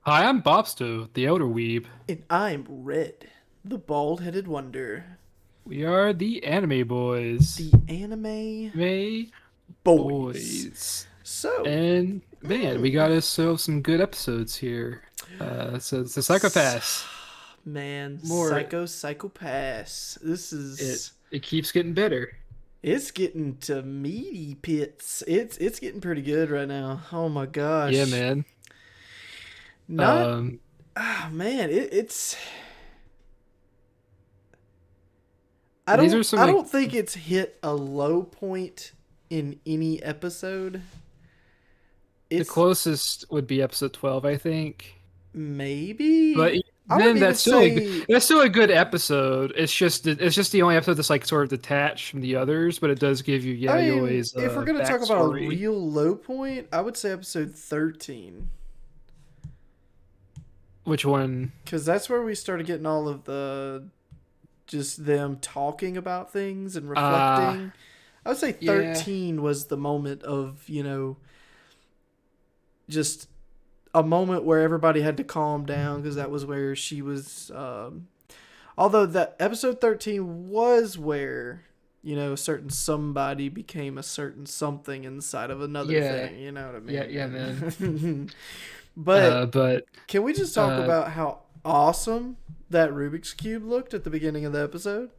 Hi, I'm Bopsto, the Elder Weeb. And I'm Red, the bald-headed wonder, We are the Anime Boys. the anime May boys. Boys. So, And man, we got ourselves some good episodes here. So it's the s- Psychopaths. man, More Psychopass. it it keeps getting better. It's getting to meaty pits. It's getting pretty good right now. Oh my Yeah, gosh. man. Not Um, man, it's these are some I like don't think it's hit a low point in any episode. the It's closest would be episode 12, I think. But maybe I then wouldn't even say. that's still a good episode. It's just the only episode that's like sort of detached from the others, but it does give you I mean, Yayoi's if we're gonna talk about a backstory. real low point, I would say episode 13, Which one? because that's where we started getting all of the just them talking about things and Uh reflecting. I would say yeah, 13 was the moment of just a moment where everybody had to calm down because that was where she was. Although that episode 13 was where a certain somebody became a certain something inside of another yeah, thing. You know what I yeah, man. mean? But But can we just talk uh, about how awesome that Rubik's Cube looked at the beginning of the episode?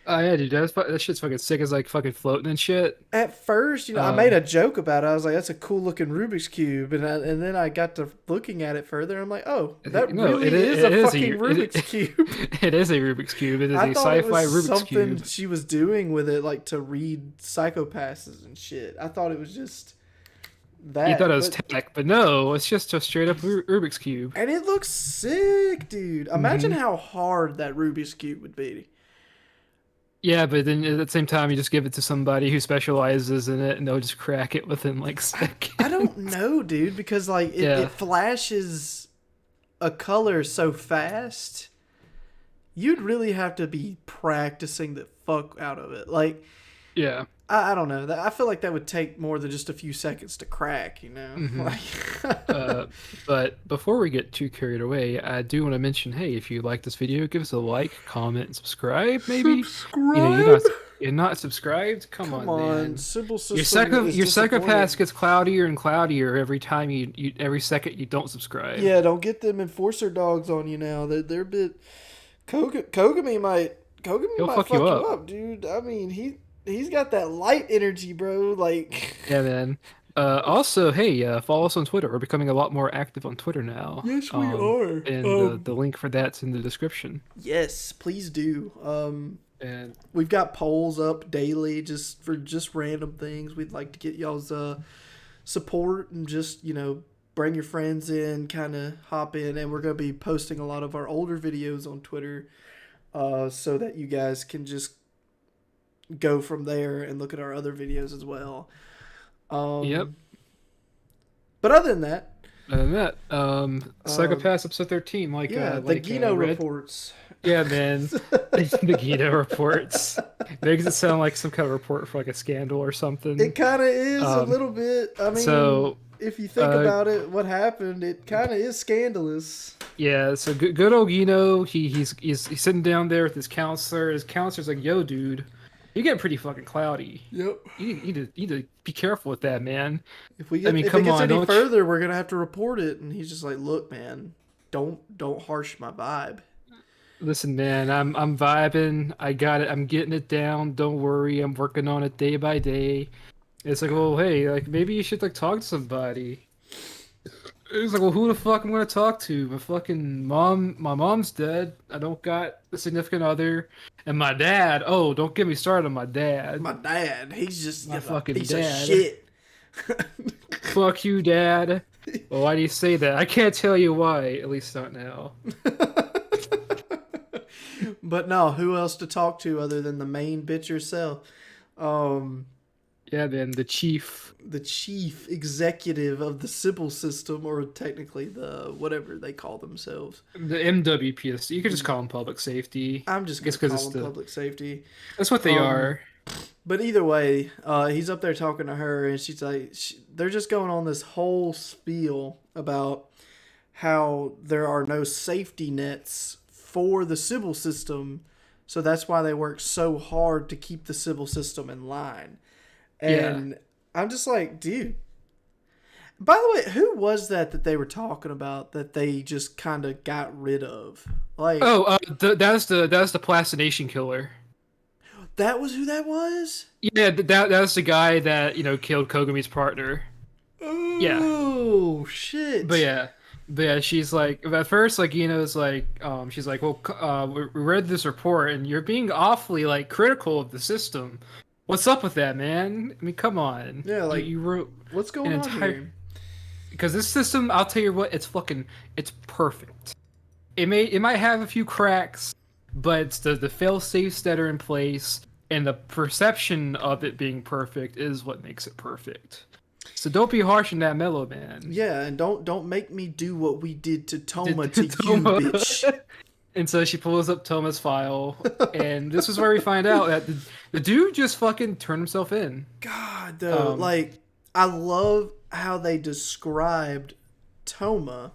oh yeah, dude, that shit's fucking sick as like fucking floating and shit. At first, I made Um, a joke about it. I was like, "That's a cool looking Rubik's cube," and then I got to looking at it further. I'm like, "Oh, that no, really is a it is fucking Rubik's cube." it is a Rubik's cube. It is I a thought it was sci-fi Rubik's something cube. she was doing with it, like to read psychopasses and shit. I thought it was just You thought it that, was tech, but no, it's just a straight up Rubik's cube. and it looks sick, dude. Imagine Hmm. how hard that Rubik's cube would be. Yeah, but then at the same time, you just give it to somebody who specializes in it, and they'll just crack it within like I don't seconds. know, dude, because like it Yeah, flashes a color so fast. You'd really have to be practicing the fuck out of it. Like yeah. I don't know. I feel like that would take more than just a few seconds to crack. Hmm. Like Uh, but before we get too carried away, I do want to mention, hey, if you like this video, give us a like, comment, and subscribe. Maybe, subscribe. you're not subscribed. Come Come on, on, man. Sybil System is Your psychopath disappointed. gets cloudier and cloudier every time every second you don't subscribe. Yeah, don't get them enforcer dogs on you now. They're a bit. Kogami He'll might fuck you fuck you up. up, dude. I mean he's got that light energy, bro. Like Yeah, man. Also, hey, follow us on Twitter. We're becoming a lot more active on Twitter now. yes, we are. And the link for that's in the description. Yes, please do. And We've got polls up daily just for just random things. We'd like to get y'all's support and just bring your friends in, kind of hop in, and we're gonna be posting a lot of our older videos on Twitter, so that you guys can just go from there and look at our other videos as well. yep. Um, but other than that, Other than that, um, Psychopaths episode 13, yeah, the Gino Red. reports. Yeah, man. The Guido reports makes it sound like some kind of report for like a scandal or something. It kind of is a Um, little bit. I mean, so if you think uh, about it, what happened, it kind of is scandalous. yeah, so good old Guido, he's sitting down there with his counselor. His counselor's like, "Yo, dude, you're getting pretty fucking cloudy. Yep. You need to be careful with that, man. I mean, If it come gets on, any don't you, further, we're gonna have to report it. And he's just like, look, man, don't harsh my vibe. listen, man. I'm vibing. I got it. I'm getting it down. Don't worry. I'm working on it day by day." It's like, well, hey, like maybe you should like talk to somebody. It's like, well, who the fuck I'm gonna talk to? My fucking mom. My mom's dead. I don't got a significant other, and my dad. Oh, don't get me started on my dad. My dad, he's just My a fucking piece of dad. shit. Fuck you, dad. Well, why do you say that? I can't tell you why. At least not now. But no, who else to talk to other than the main bitch herself? Um, Yeah, man. The chief, the chief executive of the Sybil system, or technically the whatever they call themselves. the MWPS. You could just call them public safety. I'm just I guess gonna because call it's them the public safety. that's what they Um, are. but either way, he's up there talking to her, and she's like, they're just going on this whole spiel about how there are no safety nets for the civil system, so that's why they work so hard to keep the civil system in line. Yeah. And I'm just like, dude. By the way, who was that they were talking about that they just kind of got rid of? Like, Oh, that's the Plastination killer. that was who that was? Yeah, that's the guy that killed Kogami's partner. Yeah, Oh, but shit. yeah, but yeah, she's like at first like like she's like, well, we read this report and you're being awfully like critical of the system. What's up with that, man? I mean, come on. Yeah, like, You wrote what's an going on entire here? because this system, I'll tell you what, it's perfect. It might have a few cracks, but it's the fail safes that are in place and the perception of it being perfect is what makes it perfect. So don't be harsh on that mellow man. Yeah, and don't make me do what we did to Toma to Did you, Toma. bitch. And so she pulls up Toma's file, and this is where we find out that the dude just fucking turned himself in. God, though, Um, like, I love how they described Toma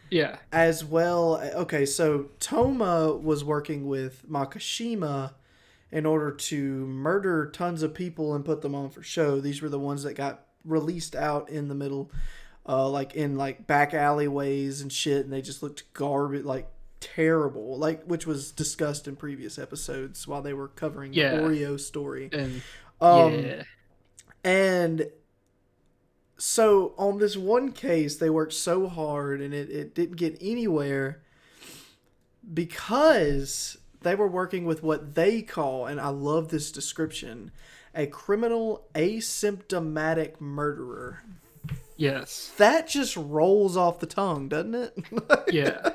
yeah, as well. Okay, so Toma was working with Makashima in order to murder tons of people and put them on for show. These were the ones that got released out in the middle, like in like back alleyways and shit, and they just looked garbage, like terrible, like which was discussed in previous episodes while they were covering the yeah, Oreo story. and Um, yeah, and so on this one case, they worked so hard and it didn't get anywhere because they were working with what they call, and I love this description, a criminal asymptomatic murderer. yes, That just rolls off the tongue, doesn't it? yeah.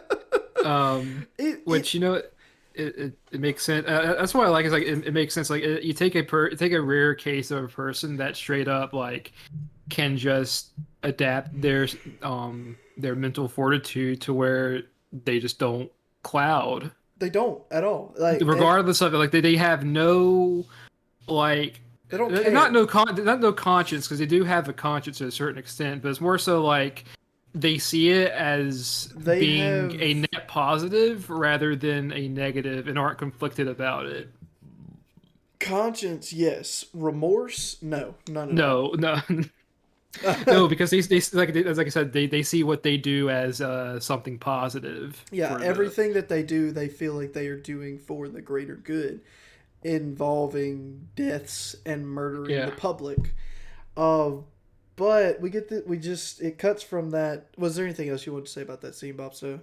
it Which it makes sense. That's why I like. It's like it makes sense. Like you take take a rare case of a person that straight up like can just adapt their mental fortitude to where they just don't cloud, they don't at all. Like regardless of it. Like they have no like they don't not care. not no conscience because they do have a conscience to a certain extent, but it's more so like they see it as They being a have net positive rather than a negative and aren't conflicted about it. conscience, yes. Remorse, no, none at all. No, no, no, because like I said, they see what they do as something positive Yeah, for the everything that they do, they feel like they are doing for the greater good, involving deaths and murdering the yeah. public. Uh, but we just it cuts from that. Was there anything else you wanted to say about that scene, Bob? So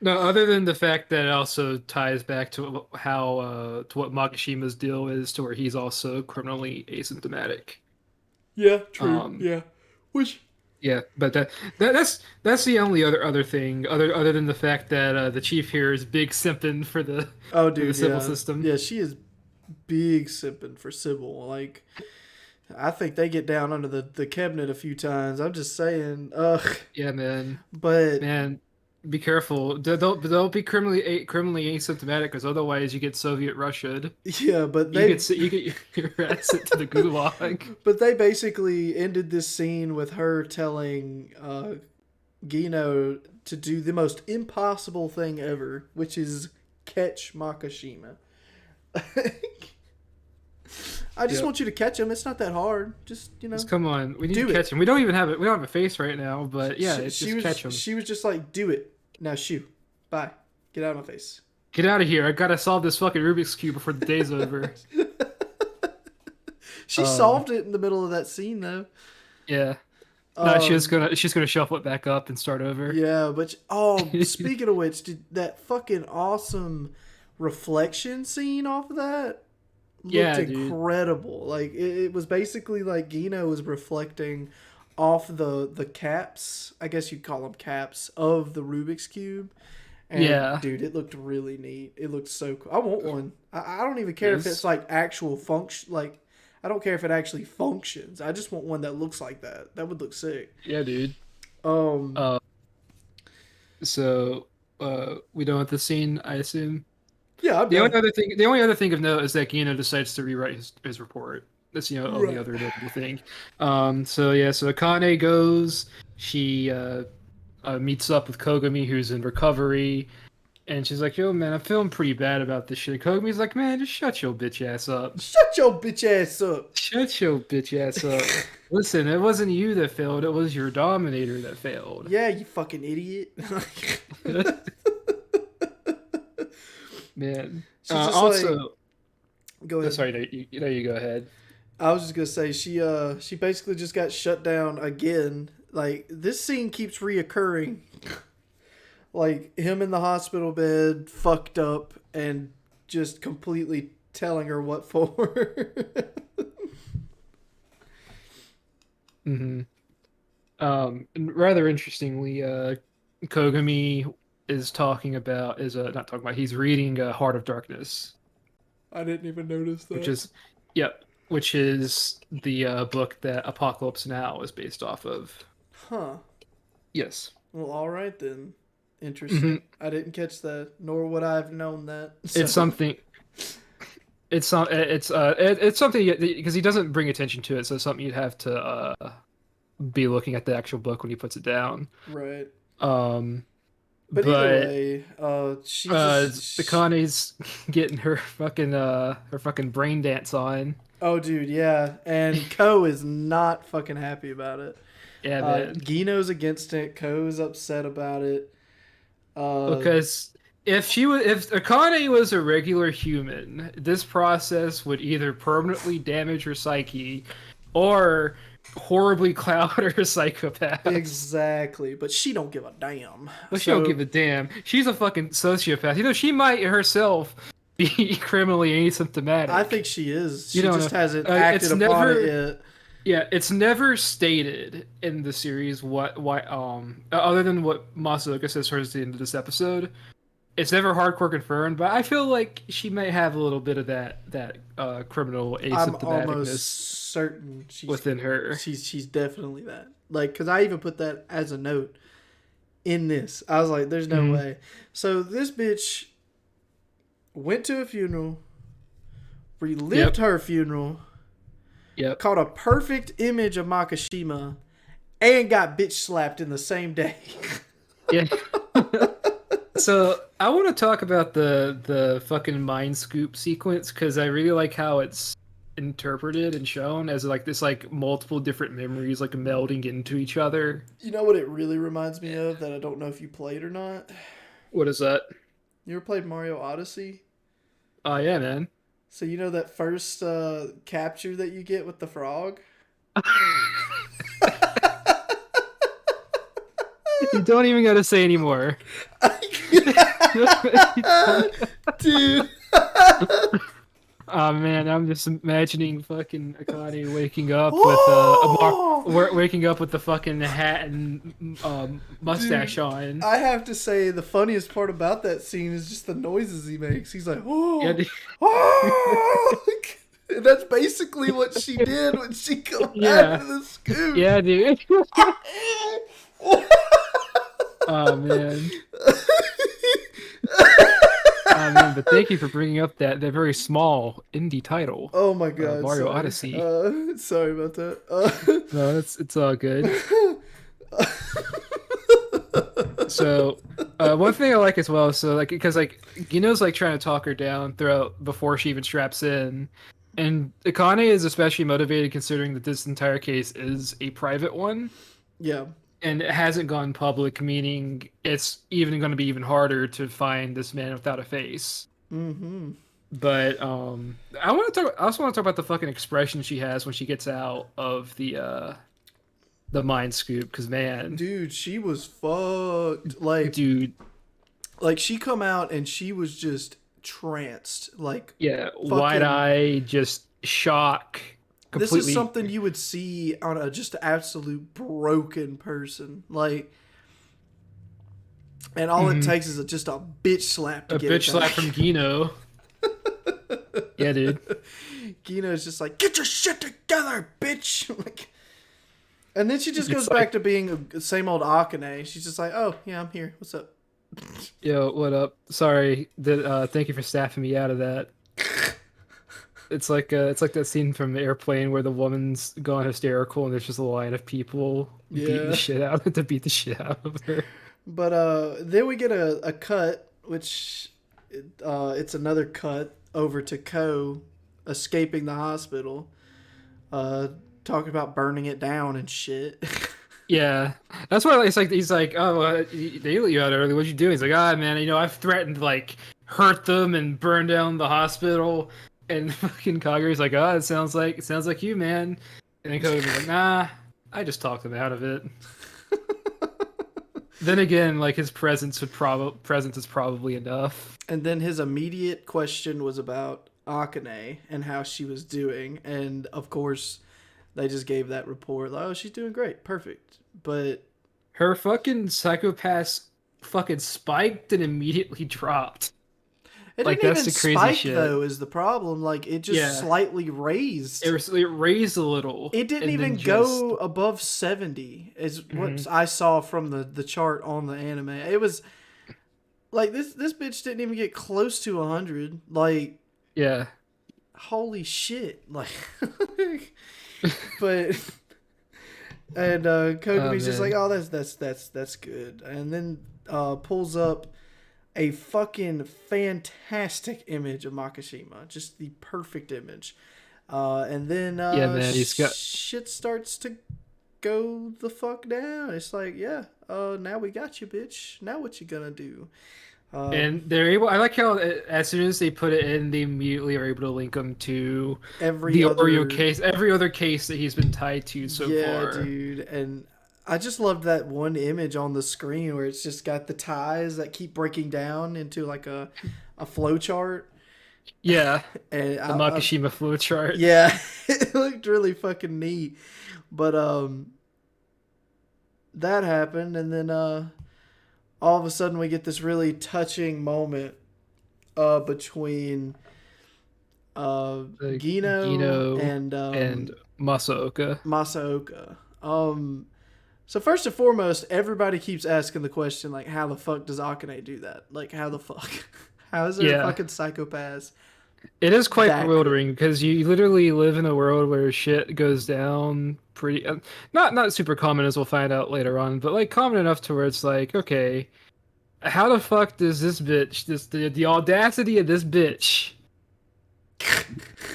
No, other than the fact that it also ties back to how to what Makishima's deal is, to where he's also criminally asymptomatic. yeah, true, Um, yeah. Which yeah, but that's the only other thing other than the fact that the chief here is big simping oh, for the dude, civil yeah, system. yeah. She is big sipping for Sybil. Like I think they get down under the cabinet a few times. I'm just saying. Yeah, man, But man, be careful. Don't be criminally asymptomatic, because otherwise you get Soviet Russia. yeah, but You they get you get your ass sent to the gulag. but they basically ended this scene with her telling Gino to do the most impossible thing ever, which is catch Makashima. I just Yep. want you to catch him. It's not that hard. Just Just come on. We need to do it. catch him. We don't even have it. We don't have a face right now, but yeah, it's She just was catch him. she was just like, do it now. Shoo, bye, get out of my face. Get out of here. I gotta solve this fucking Rubik's Cube before the day's over. She Um, solved it in the middle of that scene though. yeah. No, Um, she's gonna shuffle it back up and start over. yeah, but oh, speaking of which, did that fucking awesome reflection scene off of that looked Yeah, dude. incredible. Like it was basically like Gino was reflecting off the caps. I guess you'd call them caps of the Rubik's cube. And Yeah. dude, it looked really neat. It looked so cool. I want one. I don't even care if it's Yes. like actual function. Like I don't care if it actually functions. I just want one that looks like that. That would look sick. Yeah, dude. Um, Uh, so we done with the scene, I assume. yeah, I'm done. The only other thing of note is that Gino decides to rewrite his report. That's only Right. other notable thing. So yeah, so Akane goes. She meets up with Kogami, who's in recovery, and she's like, "Yo, man, I'm feeling pretty bad about this shit." Kogami's like, "Man, just shut your bitch ass up. Shut your bitch ass up. Shut your bitch ass up. Listen, it wasn't you that failed. It was your dominator that failed." Yeah, you fucking idiot. Man. She's just Also, like, go ahead. sorry, no, you go ahead. I was just gonna say she basically just got shut down again. Like this scene keeps reoccurring. Like him in the hospital bed, fucked up, and just completely telling her what for. hmm and rather interestingly, Kogami is talking about not talking about. He's reading Heart of Darkness, I didn't even notice which that. is yep, which is the book that Apocalypse Now is based off of. Huh. Yes. Well, all right then. Interesting. hmm I didn't catch that, nor would I have known that. It's So, something. It's something because he doesn't bring attention to it, so it's something you'd have to be looking at the actual book when he puts it down. right. Um, But either but way, she just. Akane's getting her fucking brain dance on. Oh, dude, yeah. And Ko is not fucking happy about it. Yeah, man. Gino's against it. Ko's upset about it. Uh, Because if Akane was a regular human, this process would either permanently damage her psyche or horribly cloud her psychopaths. exactly. But she don't give a damn. But she don't So, give a damn. She's a fucking sociopath. You know, she might herself be criminally I asymptomatic. think she is. You She don't just know. hasn't acted It's upon it never, yet. yeah, it's never stated in the series why, other than what Masaoka says towards the end of this episode. It's never hardcore confirmed, but I feel like she may have a little bit of that criminal I'm asymptomaticness almost certain within her. she's definitely that. Like, cause I even put that as a note in this. I was like, "There's no Mhm. way." So this bitch went to a funeral, relived Yep. her funeral, Yep. caught a perfect image of Makishima, and got bitch slapped in the same day. Yeah. So I want to talk about the fucking mind scoop sequence because I really like how it's interpreted and shown as like this like multiple different memories like melding into each other. You know what it really reminds me of that I don't know if you played or not? What is that? You ever played Mario Odyssey? Oh yeah, man. So you know that first capture that you get with the frog? You don't even gotta say anymore. Dude. Oh man, I'm just imagining fucking Akane Oh! waking up with the fucking hat and mustache Dude, on. I have to say the funniest part about that scene is just the noises he makes. He's like, oh, Yeah, oh! And that's basically what she did when she come out yeah, of the scoop. yeah, dude. Oh man. I mean, but thank you for bringing up that very small indie title, Oh my god, Mario sorry. Odyssey. Sorry about that. No, it's all good. So, one thing I like as well, so like because like Gino's like trying to talk her down throughout before she even straps in, and Akane is especially motivated considering that this entire case is a private one Yeah. and it hasn't gone public, meaning it's even going to be even harder to find this man without a face. Mm-hmm. But I want to talk. I also want to talk about the fucking expression she has when she gets out of the mind scoop. Because man, Dude, she was fucked. Like, dude, she come out and she was just tranced. Like, yeah, wide fucking. eye, just shock, This completely. is something you would see on a just absolute broken person. Like, and all it Mhm. takes is just a bitch slap to A get bitch it slap back. from Gino. Yeah, dude. Gino's just like, get your shit together, bitch. Like, and then she just goes It's back like, to being the same old Akane. She's just like, oh yeah, I'm here. What's up? yo, what up? Sorry, that. Thank you for staffing me out of that. it's like that scene from the airplane where the woman's going hysterical and there's just a line of people beating the Yeah. shit out to beat the shit out of her. But then we get a cut, which it's another cut over to Ko escaping the hospital, uh, talking about burning it down and shit. Yeah, that's why it's like he's like, oh, they let you out early. What'd you do? He's like, ah, man, I've threatened to, like, hurt them and burn down the hospital. And fucking Kaguri's like, oh, it sounds like you, man. And then Koga's like, nah, I just talked them out of it. Then again, like his presence is probably enough. And then his immediate question was about Akane and how she was doing, and of course, they just gave that report. Like, oh, she's doing great, perfect. But Her fucking psychopath fucking spiked and immediately dropped. it Like didn't that's even the crazy spike shit. though. Is the problem? Like it just Yeah, slightly raised. it raised a little, It didn't and then even just go above 70. Is what mhm. I saw from the chart on the anime. It was like this bitch didn't even get close to 100. Like Yeah, holy shit. Like but and oh Kogumi's just like, man, oh, that's good, and then pulls up a fucking fantastic image of Makishima, just the perfect image, and then yeah, man, he's got. shit starts to go the fuck down. It's like, yeah, now we got you, bitch. Now what you gonna do? And they're able. I like how as soon as they put it in, they immediately are able to link him to Every the Oreo other case, every other case that he's been tied to so Yeah, far. dude. And I just loved that one image on the screen where it's just got the ties that keep breaking down into like a flow chart. Yeah, And the Makishima flowchart. yeah, it looked really fucking neat. But that happened, and then all of a sudden we get this really touching moment between The Gino Gino and and Masaoka. Masaoka. So first and foremost, everybody keeps asking the question like, how the fuck does Akane do that? Like, how the fuck? How is there a Yeah, fucking psychopath it is quite that good? bewildering because you literally live in a world where shit goes down pretty, not super common as we'll find out later on, but like common enough to where it's like, okay, how the fuck does this bitch, the audacity of this bitch,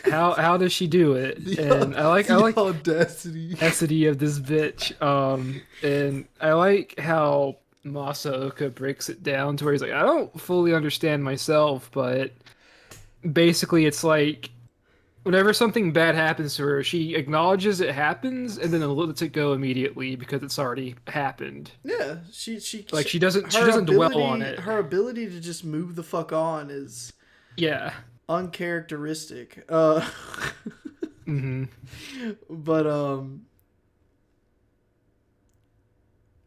how does she do it? And I The like audacity. audacity of this bitch. And I like how Masaoka breaks it down to where he's like, I don't fully understand myself, but basically it's like whenever something bad happens to her, she acknowledges it happens and then lets it go immediately because it's already happened. Yeah, Like she her doesn't dwell on ability it. her ability to just move the fuck on is Yeah. uncharacteristic. Hmm. But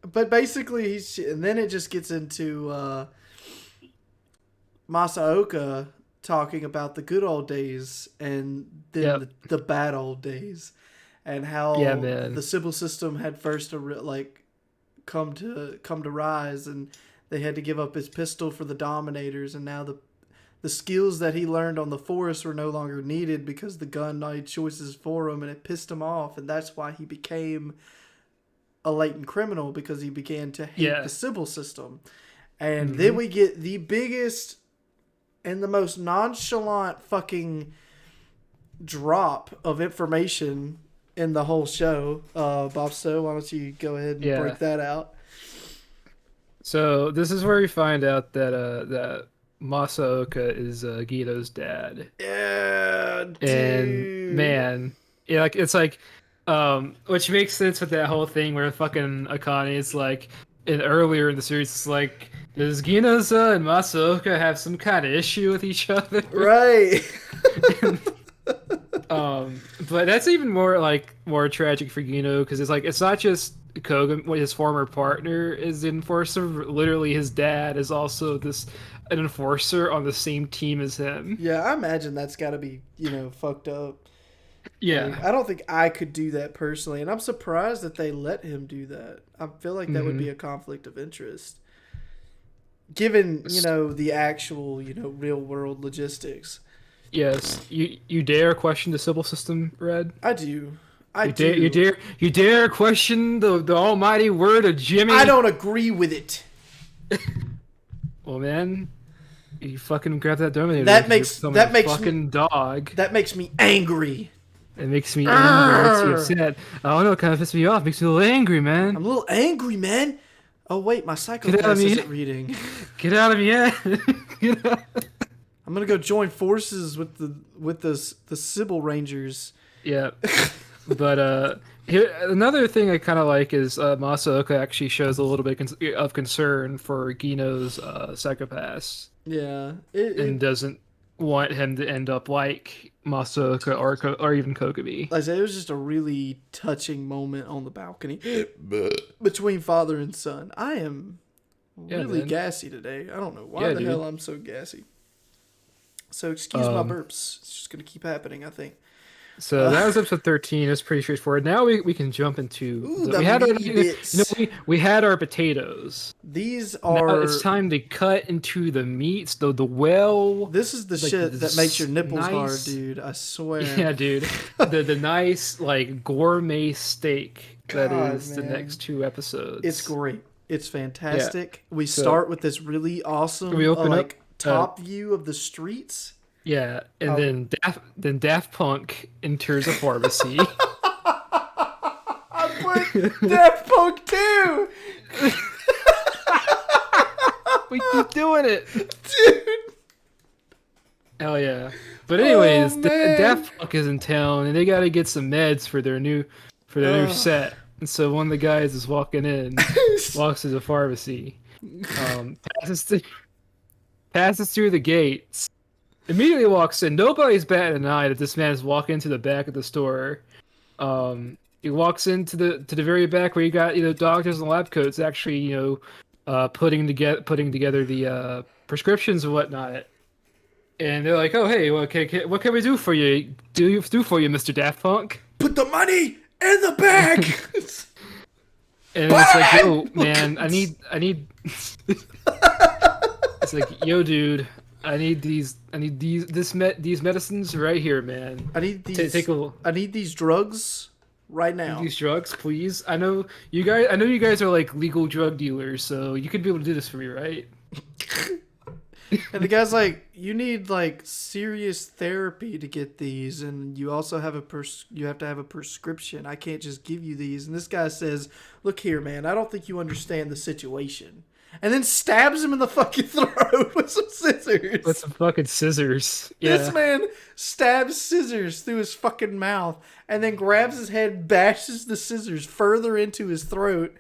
but basically and then it just gets into Masaoka talking about the good old days and then Yep. the bad old days and Yeah, how the man. Sybil system had first like come to rise, and they had to give up his pistol for the Dominators, and now the skills that he learned on the Forest were no longer needed because the gun made choices for him, and it pissed him off, and that's why he became a latent criminal, because he began to hate Yeah. the Sybil system. And then Hmm. we get the biggest and the most nonchalant fucking drop of information in the whole show. Bopsto, why don't you go ahead and Yeah. break that out? So this is where we find out that that Masaoka is Guido's dad. Yeah, And dude. man, yeah, like it's like which makes sense with that whole thing where fucking Akane is like in earlier in the series it's like does Ginoza and Masaoka have some kind of issue with each other? Right. And, but that's even more like more tragic for Gino because it's like it's not just Koga, what his former partner is the enforcer. Literally, his dad is also an enforcer on the same team as him. Yeah, I imagine that's got to be, fucked up. Like, Yeah. I don't think I could do that personally, and I'm surprised that they let him do that. I feel like that would Hmm. be a conflict of interest, given the actual real world logistics. Yes, you dare question the civil system, Red? I do. I do. You dare question the almighty word of I Jimmy? don't agree with it. Well, man, you fucking grab that Dominator That because you're makes becoming a that makes me fucking dog. that makes me angry. It makes me angry. It makes me Arrgh. upset. I don't know. It kind of pisses me off. Makes me a little angry, man. I'm a little angry, man. Oh wait, my Get out of psychopath me! isn't reading. Get out of me! Yeah. Get out. I'm gonna go join forces with the Sybil Rangers. Yeah. But here another thing I kind of like is Masaoka actually shows a little bit of concern for Gino's psychopaths Yeah, and doesn't want him to end up like Masaoka or even Kokomi. like I said, it was just a really touching moment on the balcony between father and son. I am Yeah, really man. gassy today. I don't know why Yeah, the dude. hell I'm so gassy. So excuse my burps. It's just gonna keep happening, I think. So that was episode 13. It's pretty straightforward. Now we can jump into Ooh, we the had our meaty bits. we had our potatoes. These Now are. it's time to cut into the meats, the well. This is the like shit that makes your nipples hard, nice- dude. I swear. Yeah, dude. The nice like gourmet steak that God, is the man. next two episodes. It's great. It's fantastic. We so- start with this really awesome, We open up, top view of the streets. Yeah, and Oh. then Daft Punk enters a pharmacy. I put Daft Punk too, We keep doing it. dude. Hell yeah. But anyways, Oh, man. Daft Punk is in town and they gotta get some meds for their new Ugh. set. And so one of the guys is walking in, walks to the pharmacy, passes through the gates, immediately walks in. Nobody's batting an eye that this man is walking into the back of the store. He walks into the very back where you got doctors and lab coats actually putting together the prescriptions and whatnot. And they're like, "Oh, hey, what can we do for you? Do for you, Mr. Daft Punk?" Put the money in the bag. And it's like, "Yo, man, I need." It's like, "Yo, dude, I need these medicines right here, man. I need these. Take a I need these drugs right now. these drugs, please. I know you guys are like legal drug dealers, so you could be able to do this for me, right?" And the guy's like, "You need like serious therapy to get these, and you also have you have to have a prescription. I can't just give you these." And this guy says, "Look here, man. I don't think you understand the situation." And then stabs him in the fucking throat with some scissors. With some fucking scissors. Yeah. This man stabs scissors through his fucking mouth, and then grabs his head, bashes the scissors further into his throat.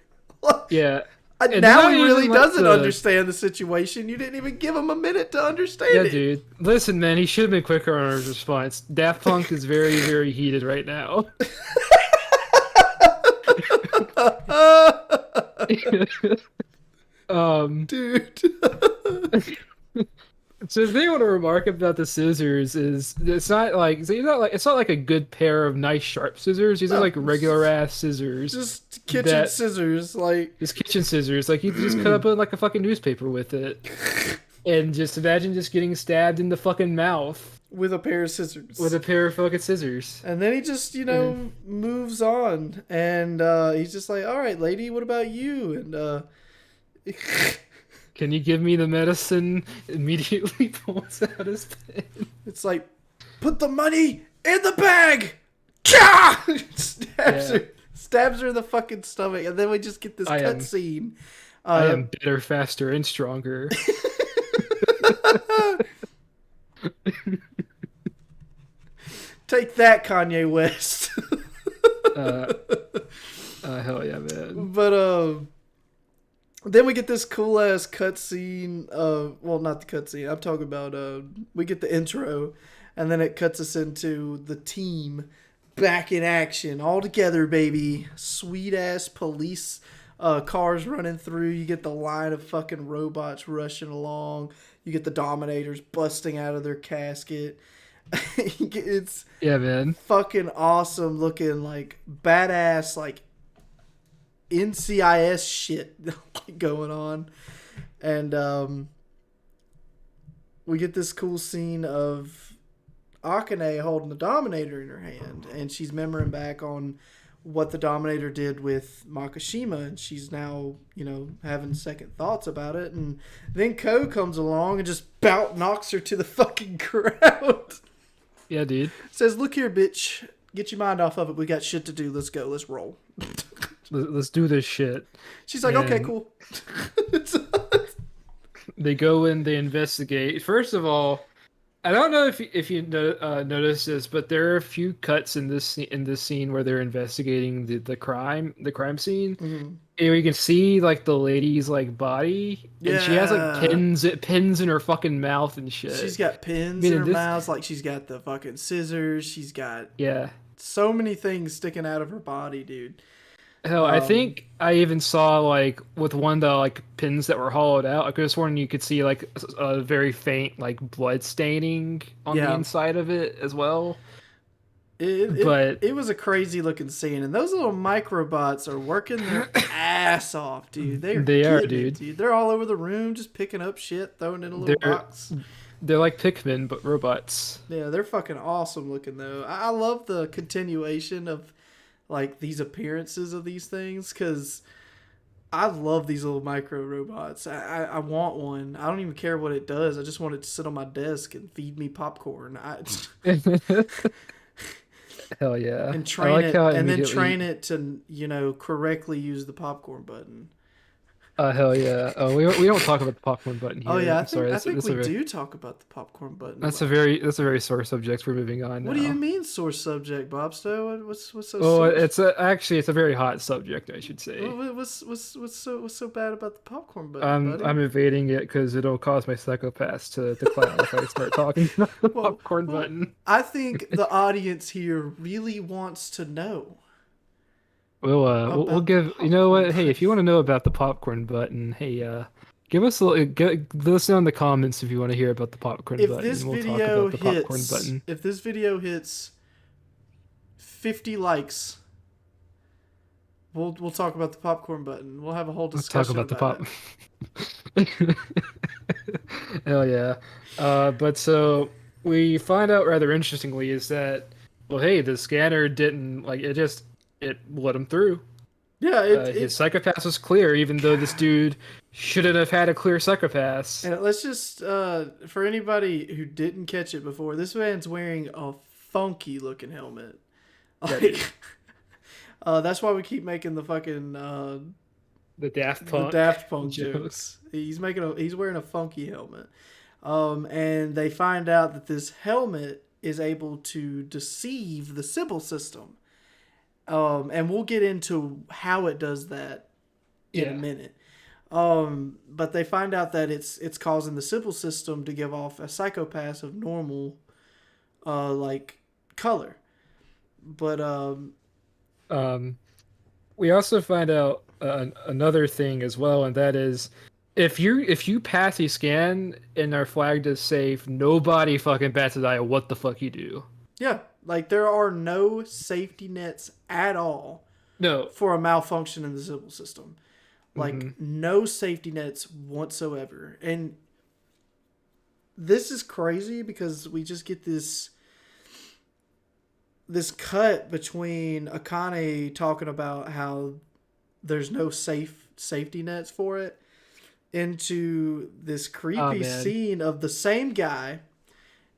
Yeah. And Now not he really even, like, doesn't understand the situation. You didn't even give him a minute to understand Yeah, it. dude. Listen, man, he should have been quicker on his response. Daft Punk is very, very heated right now. Dude. So the thing I want to remark about the scissors is it's not like a good pair of nice sharp scissors. These are like regular ass scissors. Just kitchen scissors, like Just kitchen scissors. Like you just cut up like a fucking newspaper with it. And just imagine just getting stabbed in the fucking mouth with a pair of scissors. with a pair of fucking scissors. And then he just, moves on. And he's just like, "All right, lady, what about you?" And Can you give me the medicine? Immediately pulls out his pen. it's like, "Put the money in the bag!" Cha! Stabs her in the fucking stomach. And then we just get this cutscene. I am better, faster, and stronger. Take that, Kanye West. Hell yeah, man. But then we get this cool ass cutscene. Well, not the cutscene. I'm talking about we get the intro, and then it cuts us into the team back in action, all together, baby. Sweet ass police cars running through. You get the line of fucking robots rushing along. You get the Dominators busting out of their casket. It's man, fucking awesome looking, like badass, like NCIS shit going on. And we get this cool scene of Akane holding the Dominator in her hand, and she's remembering back on what the Dominator did with Makishima, and she's now, having second thoughts about it. And then Ko comes along and just bout knocks her to the fucking ground. Yeah, dude. Says, "Look here, bitch. Get your mind off of it. We got shit to do. Let's go. Let's roll." Let's do this shit. She's like, "Okay, cool." They go in, they investigate. First of all, I don't know if you noticed this, but there are a few cuts in this scene where they're investigating the crime scene. Mm-hmm. And you can see like the lady's like body, and she has like pins in her fucking mouth and shit. She's got pins in her mouth, like she's got the fucking scissors. She's got so many things sticking out of her body, dude. Hell, I think I even saw like with one of the like pins that were hollowed out. I could have sworn you could see like a very faint like blood staining on the inside of it as well. It was a crazy looking scene, and those little microbots are working their ass off, dude. They are, dude. They're all over the room, just picking up shit, throwing it in a little box. They're like Pikmin, but robots. Yeah, they're fucking awesome looking though. I love the continuation of like these appearances of these things, because I love these little micro robots. I want one. I don't even care what it does. I just want it to sit on my desk and feed me popcorn. Hell yeah. And train it to, correctly use the popcorn button. Hell yeah. Oh, we don't talk about the popcorn button here. Oh yeah, I think we do talk about the popcorn button. That's a very sore subject. We're moving on now. What do you mean sore subject, Bopsto? What's so? Oh, sore? It's a very hot subject, I should say. What's so bad about the popcorn button? Buddy? I'm evading it because it'll cause my psychopaths to decline if I start talking about the popcorn button. I think the audience here really wants to know. We'll give, you know what? Hey, if you want to know about the popcorn button, hey, give us let us know in the comments if you want to hear about the popcorn button. We'll talk about the popcorn button. If this video hits 50 likes, we'll talk about the popcorn button. We'll have a whole discussion about it. Hell yeah. But so we find out rather interestingly is that, well, hey, the scanner didn't it let him through. Yeah, his psychopath was clear, even though this dude shouldn't have had a clear psychopath. And let's just, for anybody who didn't catch it before, this man's wearing a funky looking helmet. Like, that's why we keep making the fucking the Daft Punk jokes. He's wearing a funky helmet, and they find out that this helmet is able to deceive the Sybil system. And we'll get into how it does that in a minute. But they find out that it's causing the Sybil system to give off a psychopath of normal, color. But we also find out another thing as well, and that is if you pass a scan and are flagged as safe, nobody fucking bats an eye at what the fuck you do. Yeah. Like, there are no safety nets at all for a malfunction in the Sybil system. Like, no safety nets whatsoever. And this is crazy because we just get this cut between Akane talking about how there's no safety nets for it into this creepy scene of the same guy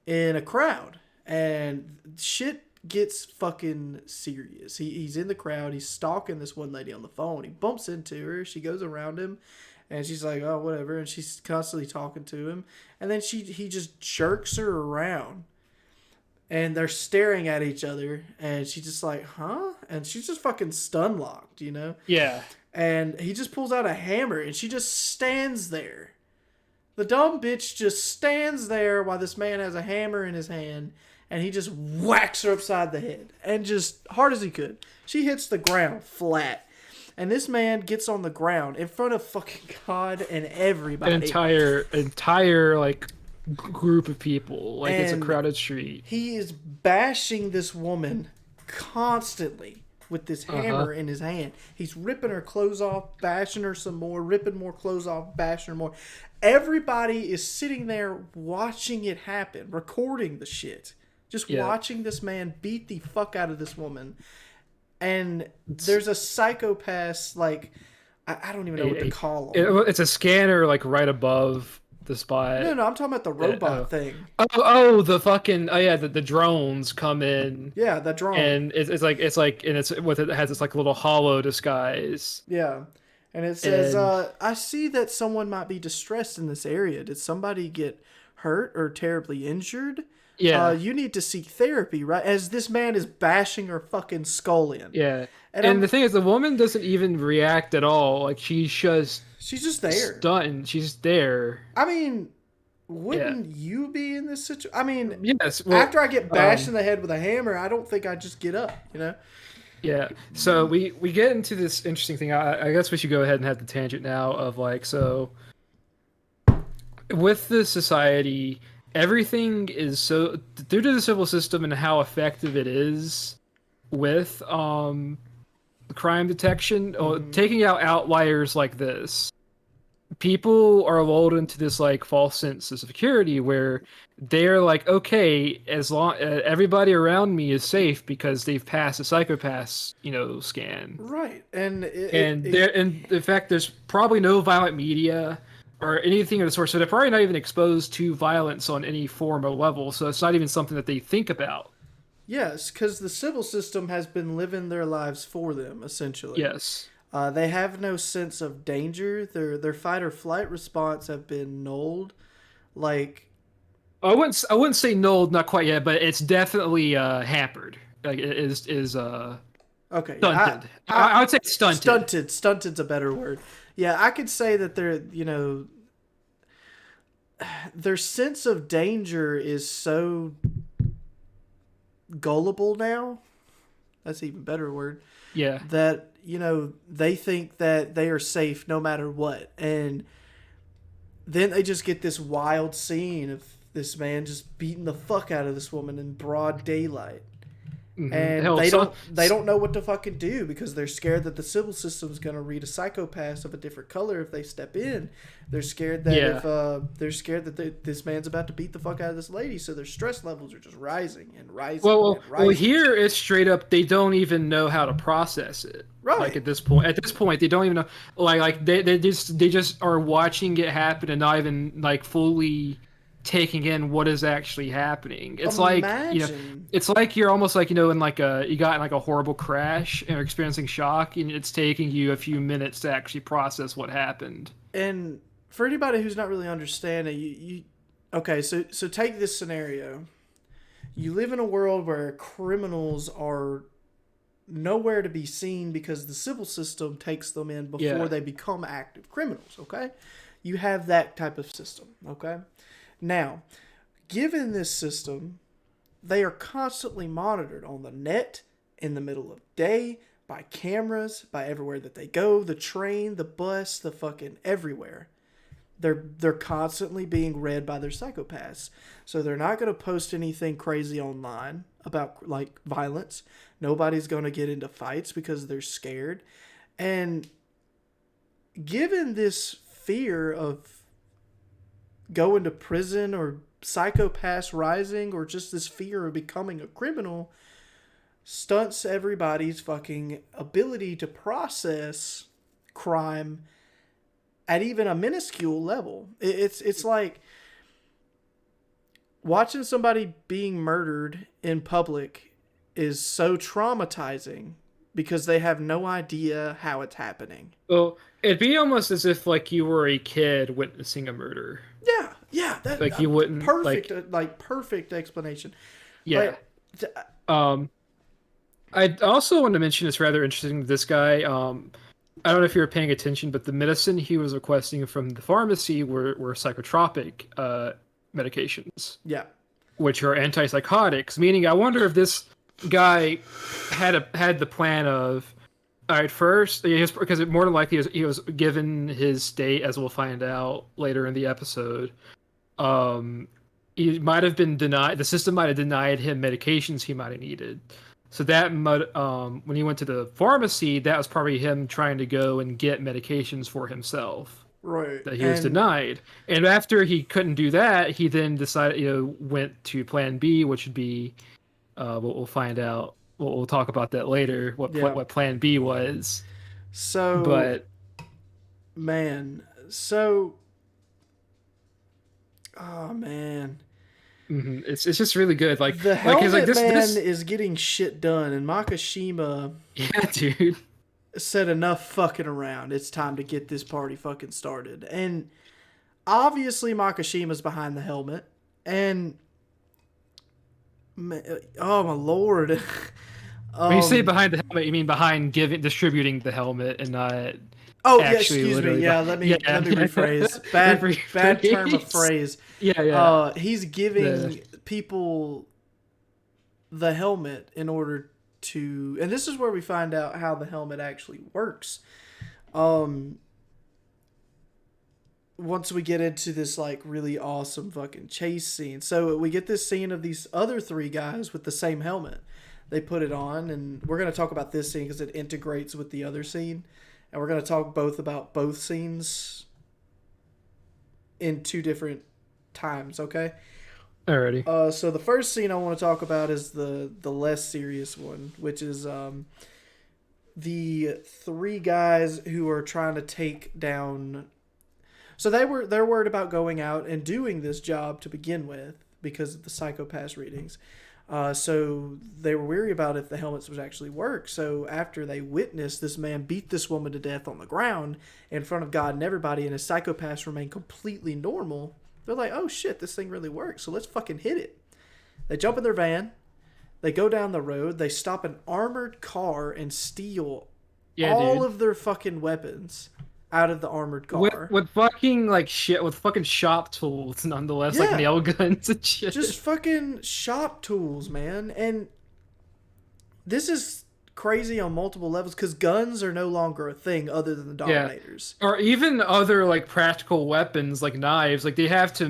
in a crowd. And shit gets fucking serious. He's in the crowd. He's stalking this one lady on the phone. He bumps into her. She goes around him. And she's like, oh, whatever. And she's constantly talking to him. And then he just jerks her around. And they're staring at each other. And she's just like, huh? And she's just fucking stun locked, you know? Yeah. And he just pulls out a hammer. And she just stands there. The dumb bitch just stands there while this man has a hammer in his hand. And he just whacks her upside the head. And just hard as he could. She hits the ground flat. And this man gets on the ground in front of fucking God and everybody. An entire like group of people. Like, and it's a crowded street. He is bashing this woman constantly with this hammer in his hand. He's ripping her clothes off, bashing her some more, ripping more clothes off, bashing her more. Everybody is sitting there watching it happen, recording the shit. Just Yeah. watching this man beat the fuck out of this woman. And It's there's a psychopath, like, I don't even know what to a, call him. it's a scanner like right above the spot. No, no, I'm talking about the Oh. robot thing. The fucking oh yeah, the drones come in Yeah, that drone. and it's like and it's with it has this like little hollow disguise Yeah. And it says, and I see that someone might be distressed in this area. Did somebody get hurt or terribly injured? yeah, You need to seek therapy, right? As this man is bashing her fucking skull in. yeah. And And the thing is, the woman doesn't even react at all. Like she's just she's just there. stunned. She's there. I mean, Yeah. wouldn't you be in this situation? I mean, Yes. Well. after I get bashed in the head with a hammer, I don't think I just get up, you know? Yeah. So we get into this interesting thing. I guess we should go ahead and have the tangent now of like so with the society, everything is so due to the civil system and how effective it is with crime detection or taking out outliers like this. People are lulled into this like false sense of security where they're like, okay, as long everybody around me is safe because they've passed a psychopath's scan, Right. And and there and in fact there's probably no violent media or anything of the sort, so they're probably not even exposed to violence on any form or level, so it's not even something that they think about. yes, because the civil system has been living their lives for them, essentially. Yes. They have no sense of danger. Their fight or flight response have been nulled. Like, I wouldn't say null, not quite yet, but it's definitely hampered. Like it is okay, stunted. I would say stunted. stunted's a better word. Yeah, I could say that their sense of danger is so gullible now. That's an even better word. Yeah. That they think that they are safe no matter what, and then they just get this wild scene of this man just beating the fuck out of this woman in broad daylight. And Hell, they don't know what to fucking do because they're scared that the civil system's gonna read a psychopath of a different color if they step in. They're scared that this man's about to beat the fuck out of this lady, so their stress levels are just rising and rising well, and rising. here it's straight up. They don't even know how to process it. Right. Like at this point, they don't even know. Like they just are watching it happen and not even like fully taking in what is actually happening. It's Imagine. it's like you're almost like in like you got in like a horrible crash and you're experiencing shock, and it's taking you a few minutes to actually process what happened. And for anybody who's not really understanding, you okay, so take this scenario. You live in a world where criminals are nowhere to be seen because the civil system takes them in before they become active criminals, okay? You have that type of system, okay? Now, given this system, they are constantly monitored on the net, in the middle of day, by cameras, by everywhere that they go, the train, the bus, the fucking everywhere. They're constantly being read by their psychopaths. So they're not going to post anything crazy online about like violence. Nobody's going to get into fights because they're scared. And given this fear of going to prison or psychopaths rising or just this fear of becoming a criminal, stunts everybody's fucking ability to process crime at even a minuscule level. It's like watching somebody being murdered in public is so traumatizing because they have no idea how it's happening. Well, it'd be almost as if like you were a kid witnessing a murder. Yeah, that Like you wouldn't perfect, perfect explanation. Yeah. Like, I also want to mention it's rather interesting. This guy, I don't know if you were paying attention, but the medicine he was requesting from the pharmacy were psychotropic medications, yeah, which are antipsychotics. Meaning, I wonder if this guy had the plan of, all right, first, because more than likely he was given his state, as we'll find out later in the episode. He might have been denied. The system might have denied him medications he might have needed. So that when he went to the pharmacy, that was probably him trying to go and get medications for himself. Right. that he was And denied. And after he couldn't do that, he then decided, went to Plan B, which would be, we'll find out. We'll talk about that later. yeah. What Plan B was, So, but man. So, oh man. it's just really good. The Cause like Helmet Man this is getting shit done, and Makashima yeah, dude. said enough fucking around. It's time to get this party fucking started. And obviously, Makashima's behind the helmet. And oh my lord. When you say um. behind the helmet, you mean behind distributing the helmet and not Oh yeah, actually excuse me. literally Yeah, yeah, let me yeah. rephrase. Bad term of Rephrase. phrase. Yeah, yeah. He's The giving people the helmet in order to, and this is where we find out how the helmet actually works. Um, Once we get into this like really awesome fucking chase scene, so we get this scene of these other three guys with the same helmet. They put it on, and we're gonna talk about this scene because it integrates with the other scene, and we're gonna talk both about both scenes in two different times. Okay. already. So the first scene I want to talk about is the less serious one, which is the three guys who are trying to take down. So they're worried about going out and doing this job to begin with because of the psychopath readings. So they were weary about if the helmets would actually work. So after they witnessed this man beat this woman to death on the ground in front of God and everybody, and his psychopaths remain completely normal, they're like, "Oh shit, this thing really works. So let's fucking hit it." They jump in their van. They go down the road. They stop an armored car and steal Yeah, all dude. of their fucking weapons out of the armored car. With fucking like shit with fucking shop tools nonetheless, like Yeah, nail guns and just shit. fucking shop tools, man. And this is crazy on multiple levels because guns are no longer a thing other than the Yeah. Dominators. Or even other like practical weapons like knives, like they have to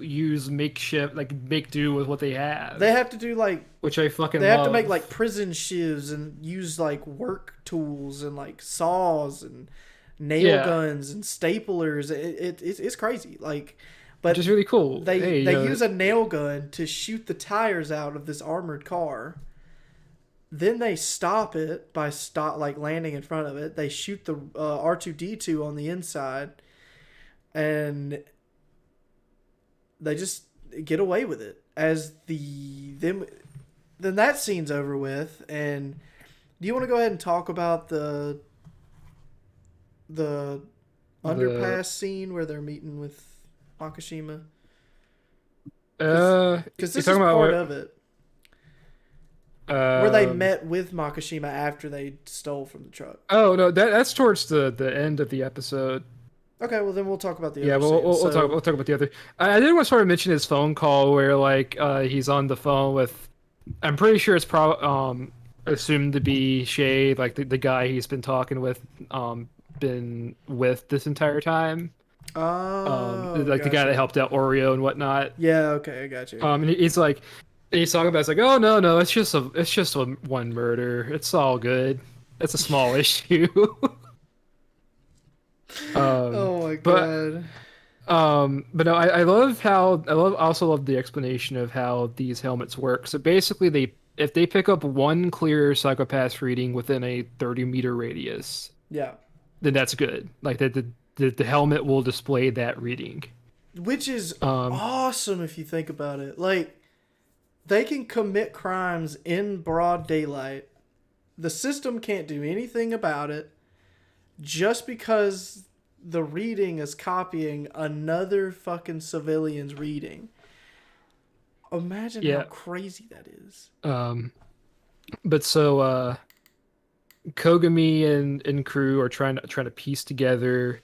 use makeshift like make do with what they have, They have to do like which I they fucking have to make like love. prison shivs and use like work tools and like saws and nail Yeah, guns and staplers. It's crazy. Like, which is but really cool. Hey, they use a nail gun to shoot the tires out of this armored car. Then they stop it by like landing in front of it. They shoot the R2D2 on the inside, and they just get away with it. As then that scene's over with. And do you want to go ahead and talk about the the underpass scene where they're meeting with Makashima? Because you're this is talking about part what of it, where they um met with Makashima after they stole from the truck. oh no, that's towards the end of the episode. Okay, well then we'll talk about the Yeah, other well, scene. So, we'll talk about the other. I did want to sort of mention his phone call where like he's on the phone with. I'm pretty sure it's probably assumed to be Shay, like the guy he's been talking with, been with this entire time. oh, Like the guy that gotcha. helped out Oreo and whatnot. Yeah, okay, I got you. And he's like, and he's talking about it's like, oh no, no, it's just one murder. It's all good. It's a small issue. um, Oh my but god. but no, I love how also love the explanation of how these helmets work. So basically, if they pick up one clear psychopath reading within a 30-meter radius, Yeah. then that's good. Like the helmet will display that reading. Which is Um, awesome if you think about it. Like, they can commit crimes in broad daylight. The system can't do anything about it just because the reading is copying another fucking civilian's reading. Imagine how yeah. crazy that is. But so Kogami and crew are trying to piece together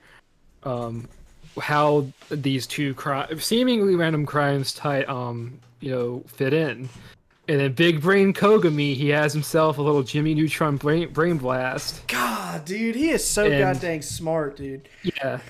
um how these two seemingly random crimes fit in. And then big brain Kogami, he has himself a little Jimmy Neutron brain blast. God, dude, he is so And goddamn smart, dude. yeah,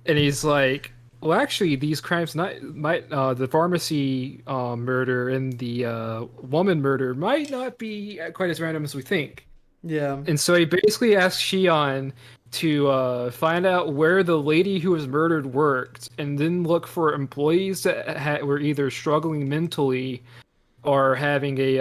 and he's like, well, actually, these crimes might the pharmacy murder and the woman murder might not be quite as random as we think. Yeah. And so he basically asks Shion to find out where the lady who was murdered worked, and then look for employees that were either struggling mentally or having a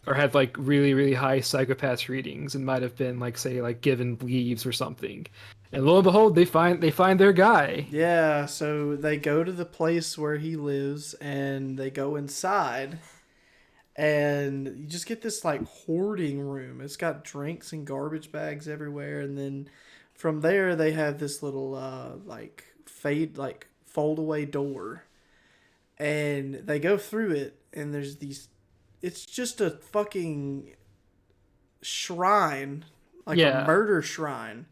or had like really really high psychopath readings and might have been like say like given leaves or something. And lo and behold, they find their guy. Yeah, so they go to the place where he lives and they go inside and you just get this like hoarding room. It's got drinks and garbage bags everywhere, and then from there they have this little like fold away door, and they go through it, and there's these. It's just a fucking shrine, like a Yeah. murder shrine,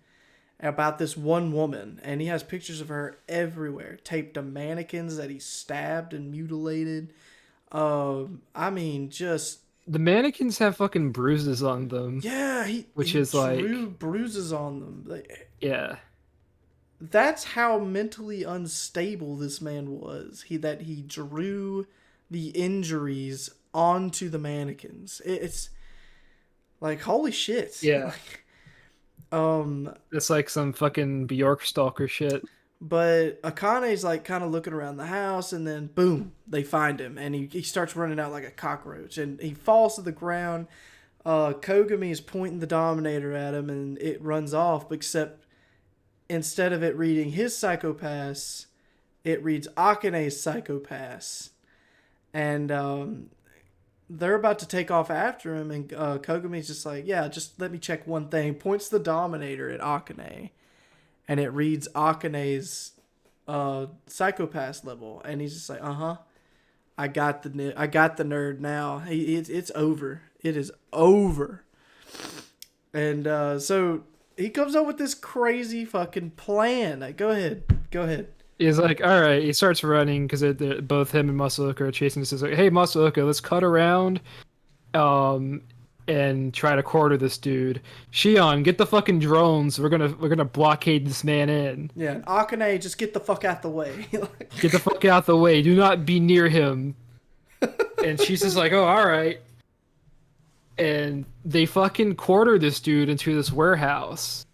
about this one woman, and he has pictures of her everywhere, taped to mannequins that he stabbed and mutilated. I mean, just The mannequins have fucking bruises on them, yeah, which he is drew like, bruises on them. yeah, That's how mentally unstable this man was. He drew the injuries onto the mannequins. It's like holy shit. yeah. um, It's like some fucking Bjork stalker shit. but Akane's like kind of looking around the house, and then boom, they find him, and he starts running out like a cockroach, and he falls to the ground. Kogami is pointing the Dominator at him, and it runs off, except instead of it reading his psychopaths, it reads Akane's psychopaths. And they're about to take off after him, and Kogami's just like, yeah, just let me check one thing. Points the Dominator at Akane, and it reads Akane's psychopath level, and he's just like, I got the nerd now. It's over. It is over. And so he comes up with this crazy fucking plan. Like, go ahead. He's like, all right. He starts running because both him and Masaoka are chasing. This is like, hey, Masaoka, let's cut around, um, and try to corner this dude. Shion, get the fucking drones. We're gonna blockade this man in. Yeah, and Akane, just get the fuck out the way. Get the fuck out the way. Do not be near him. And she's just like, oh, all right. And they fucking corner this dude into this warehouse,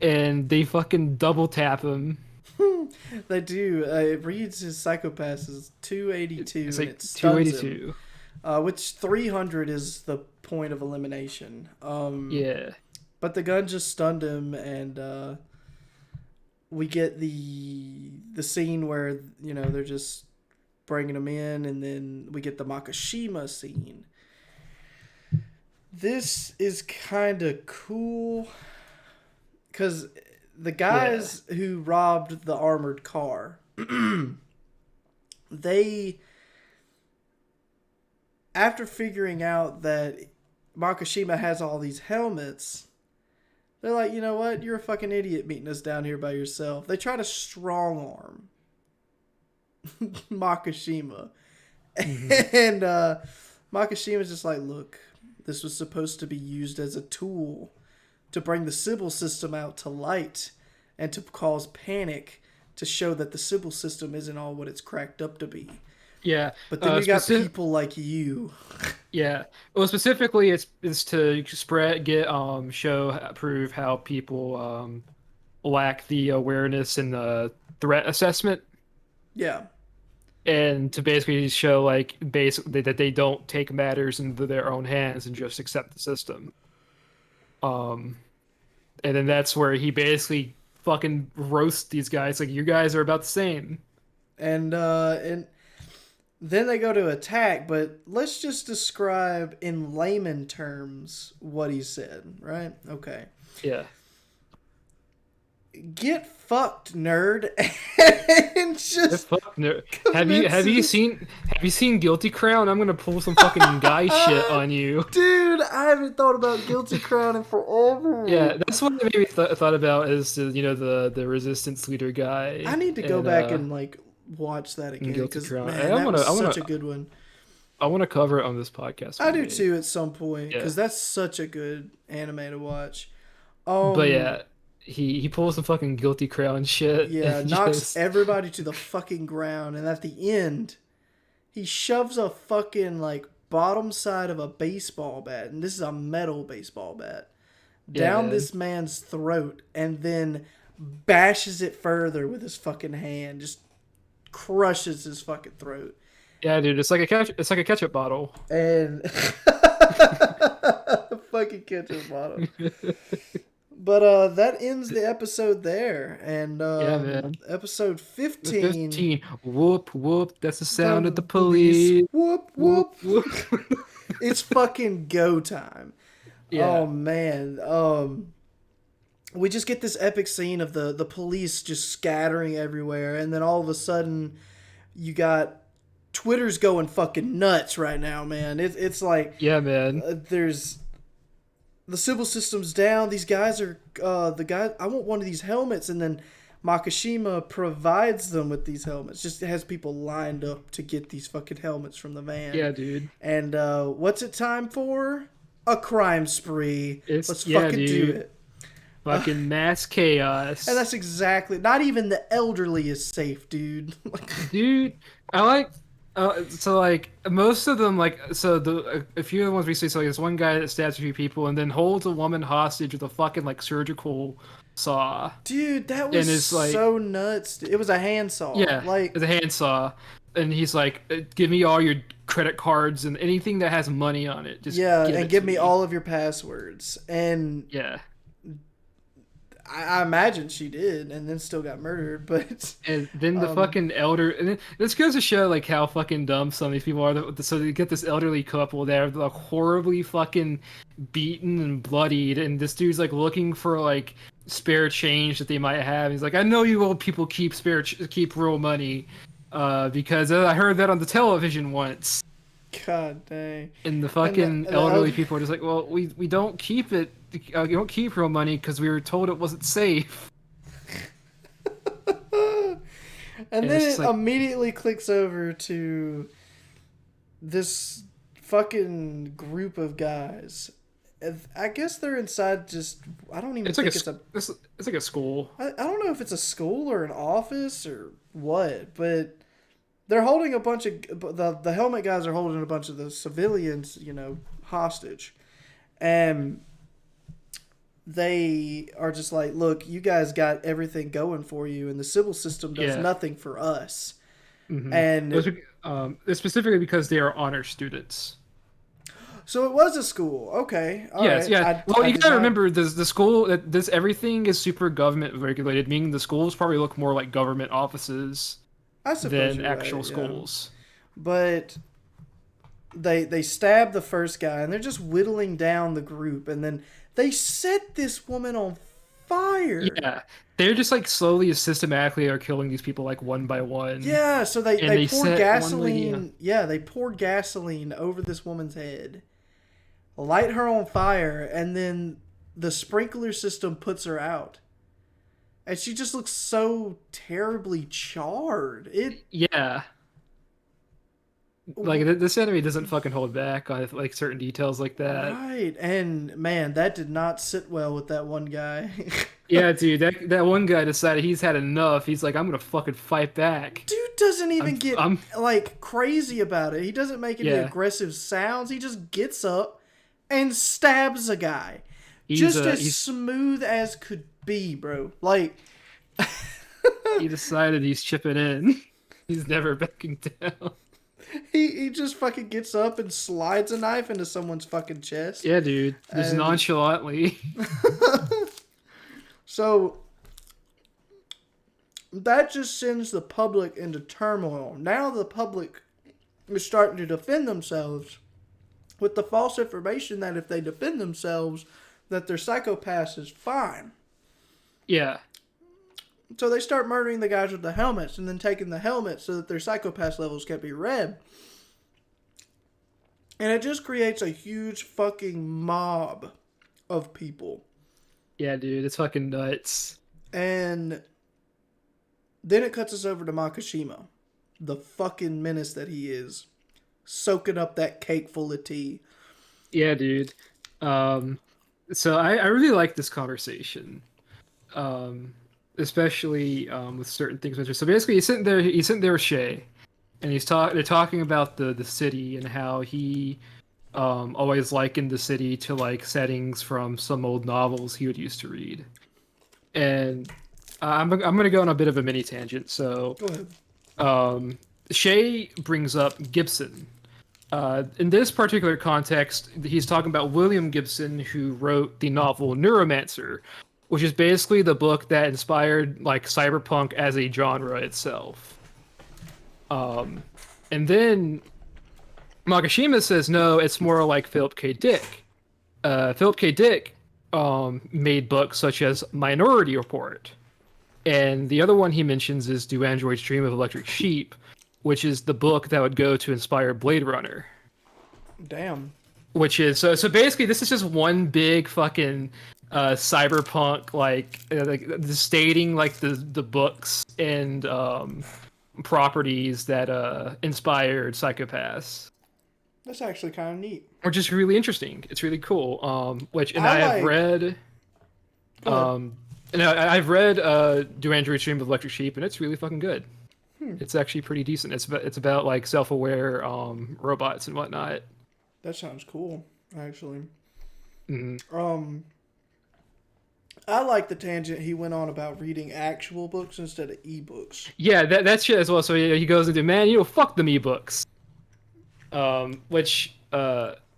and they fucking double tap him. They do. It reads his psychopath as 282, It's and like it stuns 282. him. Which 300 is the point of elimination. Yeah. But the gun just stunned him, and we get the scene where they're just bringing him in, and then we get the Makishima scene. This is kind of cool because the guys who robbed the armored car, they, after figuring out that Makishima has all these helmets, they're like, you know what? You're a fucking idiot meeting us down here by yourself. They try to strong arm Makishima. Mm-hmm. And Makishima's just like, look, this was supposed to be used as a tool to bring the Sybil system out to light and to cause panic to show that the Sybil system isn't all what it's cracked up to be. Yeah. But then you got people like you. Yeah. Well, specifically, it's to prove how people lack the awareness and the threat assessment. Yeah. And to basically show basically that they don't take matters into their own hands and just accept the system. And then that's where he basically fucking roasts these guys like, you guys are about the same. And then they go to attack, but let's just describe in layman terms what he said, right? Okay. Yeah. Get fucked, nerd. And just have you seen Guilty Crown? I'm gonna pull some fucking guy shit on you, dude. I haven't thought about Guilty Crown in forever. Yeah, that's what I maybe thought about is the resistance leader guy. I need to go back and watch that again because that was such a good one. I want to cover it on this podcast. I do too at some point because that's such a good anime to watch. But yeah. He pulls some fucking Guilty Crown shit. Yeah, knocks everybody to the fucking ground, and at the end, he shoves a fucking bottom side of a baseball bat, and this is a metal baseball bat, Yeah, down man. this man's throat and then bashes it further with his fucking hand. Just crushes his fucking throat. Yeah, dude. It's like a ketchup bottle. And fucking ketchup bottle. But that ends the episode there. And Yeah, man. episode The 15, 15. Whoop whoop. That's the sound of the the police. police. Whoop Whoop whoop. whoop. It's fucking go time. Yeah. Oh man. We just get this epic scene of the police just scattering everywhere, and then all of a sudden you got Twitter's going fucking nuts right now, man. It's like Yeah, man. there's the civil system's down. These guys are the guy. I want one of these helmets, and then Makishima provides them with these helmets. Just has people lined up to get these fucking helmets from the van. Yeah, dude. And what's it time for? A crime spree. Let's Yeah, fucking do dude. it. Fucking mass chaos. And that's exactly. Not even the elderly is safe, dude. Dude, I like so like most of them like so the a few of the ones we see so like there's one guy that stabs a few people and then holds a woman hostage with a fucking like surgical saw Dude, that and was it's like so nuts. It was a handsaw. yeah Like, it's a handsaw and he's like give me all your credit cards and anything that has money on it just yeah, give and it give to me all of your passwords. And yeah I imagine she did, and then still got murdered. But and then the um, fucking elder and then this goes to show like how fucking dumb some of these people are so you get this elderly couple that are like horribly fucking beaten and bloodied and this dude's like looking for like spare change that they might have. He's like I know you old people keep real money because I heard that on the television once. God dang. And the And fucking elderly people are just like well we don't keep it we don't keep real money because we were told it wasn't safe. And And then it's it just like immediately clicks over to this fucking group of guys. I guess they're inside just. I don't even it's like think it's a. it's like a school. I don't know if it's a school or an office or what, but they're holding a bunch of. The helmet guys are holding a bunch of the civilians, hostage. And they are just like, look, you guys got everything going for you, and the civil system does Yeah. nothing for us. Mm-hmm. And It's specifically because they are honor students. so it was a school. Okay, all Yes, right. yeah. I Well, you did gotta not. remember the school that this everything is super government regulated, meaning the schools probably look more like government offices I suppose than you're actual right, yeah. schools. But they stab the first guy, and they're just whittling down the group, and then they set this woman on fire. Yeah, they're just like slowly, systematically are killing these people like one by one. Yeah, so And they they poured set one lady. gasoline. Yeah, they poured gasoline over this woman's head, light her on fire, and then the sprinkler system puts her out. And she just looks so terribly charred. Yeah, like this anime doesn't fucking hold back on like certain details like that. Right. And man, that did not sit well with that one guy. Yeah, dude, that one guy decided he's had enough. He's like, I'm gonna fucking fight back. Dude doesn't even get I'm like crazy about it. He doesn't make any Yeah. aggressive sounds. He just gets up and stabs a guy. He's Just uh, as he's smooth as could be, bro. Like he decided he's chipping in. He's never backing down. he just fucking gets up and slides a knife into someone's fucking chest. Yeah, dude, just And- nonchalantly. So that just sends the public into turmoil. Now the public is starting to defend themselves with the false information that if they defend themselves, that their psychopaths is fine. Yeah, So they start murdering the guys with the helmets and then taking the helmets so that their psychopath levels can be read. And it just creates a huge fucking mob of people. yeah, dude, it's fucking nuts. And then it cuts us over to Makishima, the fucking menace that he is, soaking up that cake full of tea. Yeah, dude. So I really like this conversation, especially with certain things. So basically, he's sitting there with Shay, and they're talking about the city and how he always likened the city to like settings from some old novels he would used to read. And I'm gonna go on a bit of a mini tangent. So Go ahead. um, Shay brings up Gibson. In this particular context, he's talking about William Gibson, who wrote the novel Neuromancer, which is basically the book that inspired like cyberpunk as a genre itself. Um, and then Makashima says no, it's more like Philip K. Dick. Philip K. Dick made books such as Minority Report, and the other one he mentions is Do Androids Dream of Electric Sheep, which is the book that would go to inspire Blade Runner. Damn. Which is so basically this is just one big fucking cyberpunk like stating like the books and properties that inspired Psychopaths. That's actually kind of neat. Which is really interesting. It's really cool. Which and I I have like- read Go ahead. and I've read Do Androids Dream of Electric Sheep, and it's really fucking good. It's actually pretty decent. It's about like self-aware robots and whatnot. That sounds cool, actually. Mhm. I like the tangent he went on about reading actual books instead of ebooks. Yeah, that's shit as well. So he goes into, man, fuck them ebooks. Which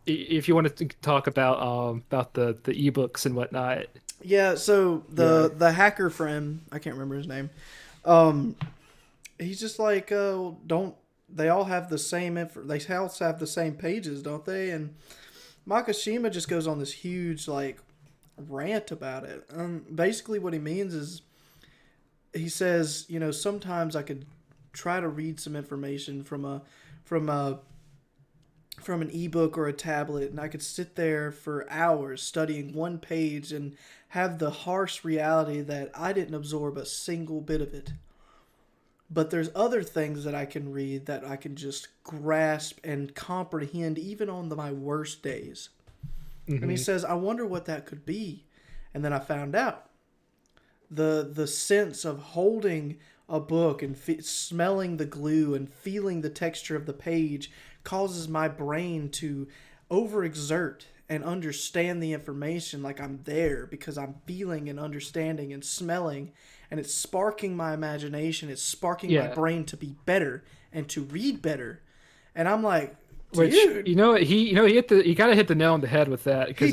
if you want to talk about the ebooks and whatnot. Yeah, so the hacker friend, I can't remember his name. He's just like, don't they all have the same they all have the same pages, don't they? And Makashima just goes on this huge like rant about it. Basically what he means is he says, sometimes I could try to read some information from an ebook or a tablet, and I could sit there for hours studying one page and have the harsh reality that I didn't absorb a single bit of it. But there's other things that I can read that I can just grasp and comprehend even on my worst days. Mm-hmm. And he says, I wonder what that could be. And then I found out. The sense of holding a book and smelling the glue and feeling the texture of the page causes my brain to overexert and understand the information like I'm there because I'm feeling and understanding and smelling, and it's sparking my imagination. It's sparking my brain to be better and to read better. And I'm like, dude. Which he kind of hit the nail on the head with that, because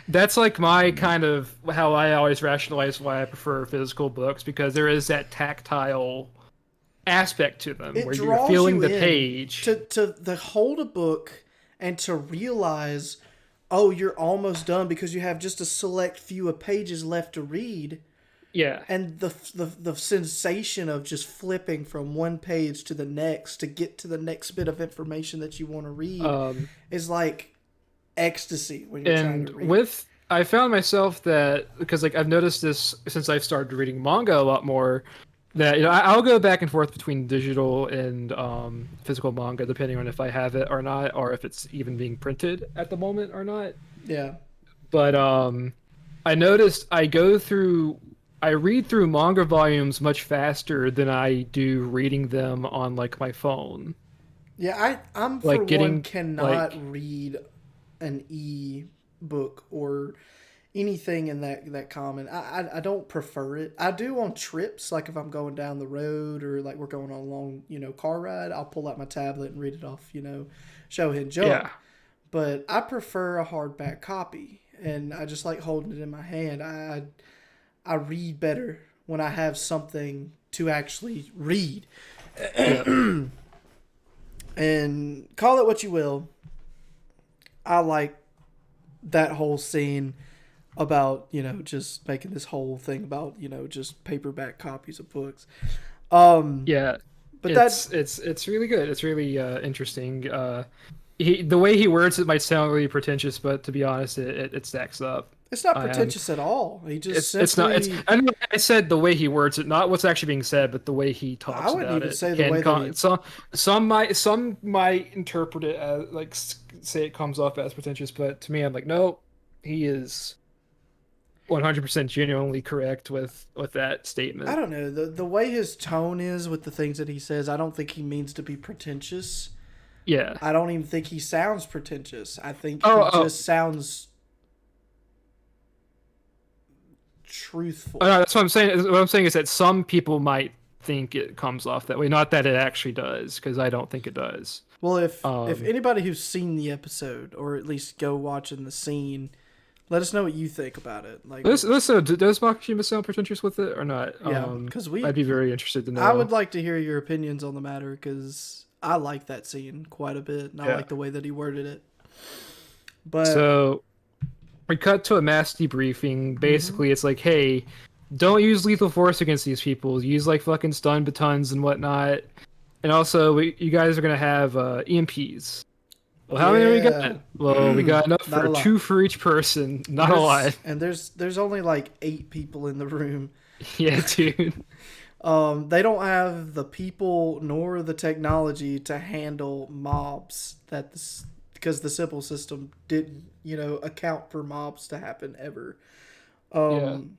that's like my kind of how I always rationalize why I prefer physical books, because there is that tactile aspect to them where you're feeling the page. To hold a book and to realize, oh, you're almost done because you have just a select few of pages left to read. Yeah. And the sensation of just flipping from one page to the next to get to the next bit of information that you want to read is like ecstasy when you're trying to read. I found myself that, because like I've noticed this since I've started reading manga a lot more, that I'll go back and forth between digital and physical manga depending on if I have it or not, or if it's even being printed at the moment or not. Yeah. But I noticed I read through manga volumes much faster than I do reading them on like my phone. Yeah, I'm like for one cannot read an e-book or anything in that common. I don't prefer it. I do on trips, like if I'm going down the road or like we're going on a long, car ride, I'll pull out my tablet and read it off, Shonen Jump. Yeah. But I prefer a hardback copy, and I just like holding it in my hand. I read better when I have something to actually read. And call it what you will, I like that whole scene about, just making this whole thing about, just paperback copies of books. Yeah. But it's really good. It's really interesting. The way he words it might sound really pretentious, but to be honest, it stacks up. It's not pretentious at all. He just I said the way he words it, not what's actually being said, but the way he talks about it. I wouldn't even say the way that some might interpret it as like say it comes off as pretentious, but to me, I'm like, no, he is 100% genuinely correct with that statement. I don't know, the way his tone is with the things that he says. I don't think he means to be pretentious. Yeah. I don't even think he sounds pretentious. I think he Oh, oh, just sounds oh, truthful. no, that's what I'm saying. What I'm saying is that some people might think it comes off that way. Not that it actually does, because I don't think it does. Well, if Um, anybody who's seen the episode or at least go watching the scene, let us know what you think about it. Like, listen, does Makishima sound pretentious with it or not? yeah, because I'd be very interested to I know. would like to hear your opinions on the matter because I like that scene quite a bit and I Yeah. like the way that he worded it. But So we cut to a mass debriefing. mhm. Basically, it's like, hey, don't use lethal force against these people. Use like fucking stun batons and whatnot. And also, you guys are gonna have EMPs. Well, how many we Yeah, got? Well, we got enough not for a lot. two for each person. And Not a lot. there's only like 8 people in the room. Yeah, dude. They don't have the people nor the technology to handle mobs because the simple system didn't, account for mobs to happen ever. Yeah. Um,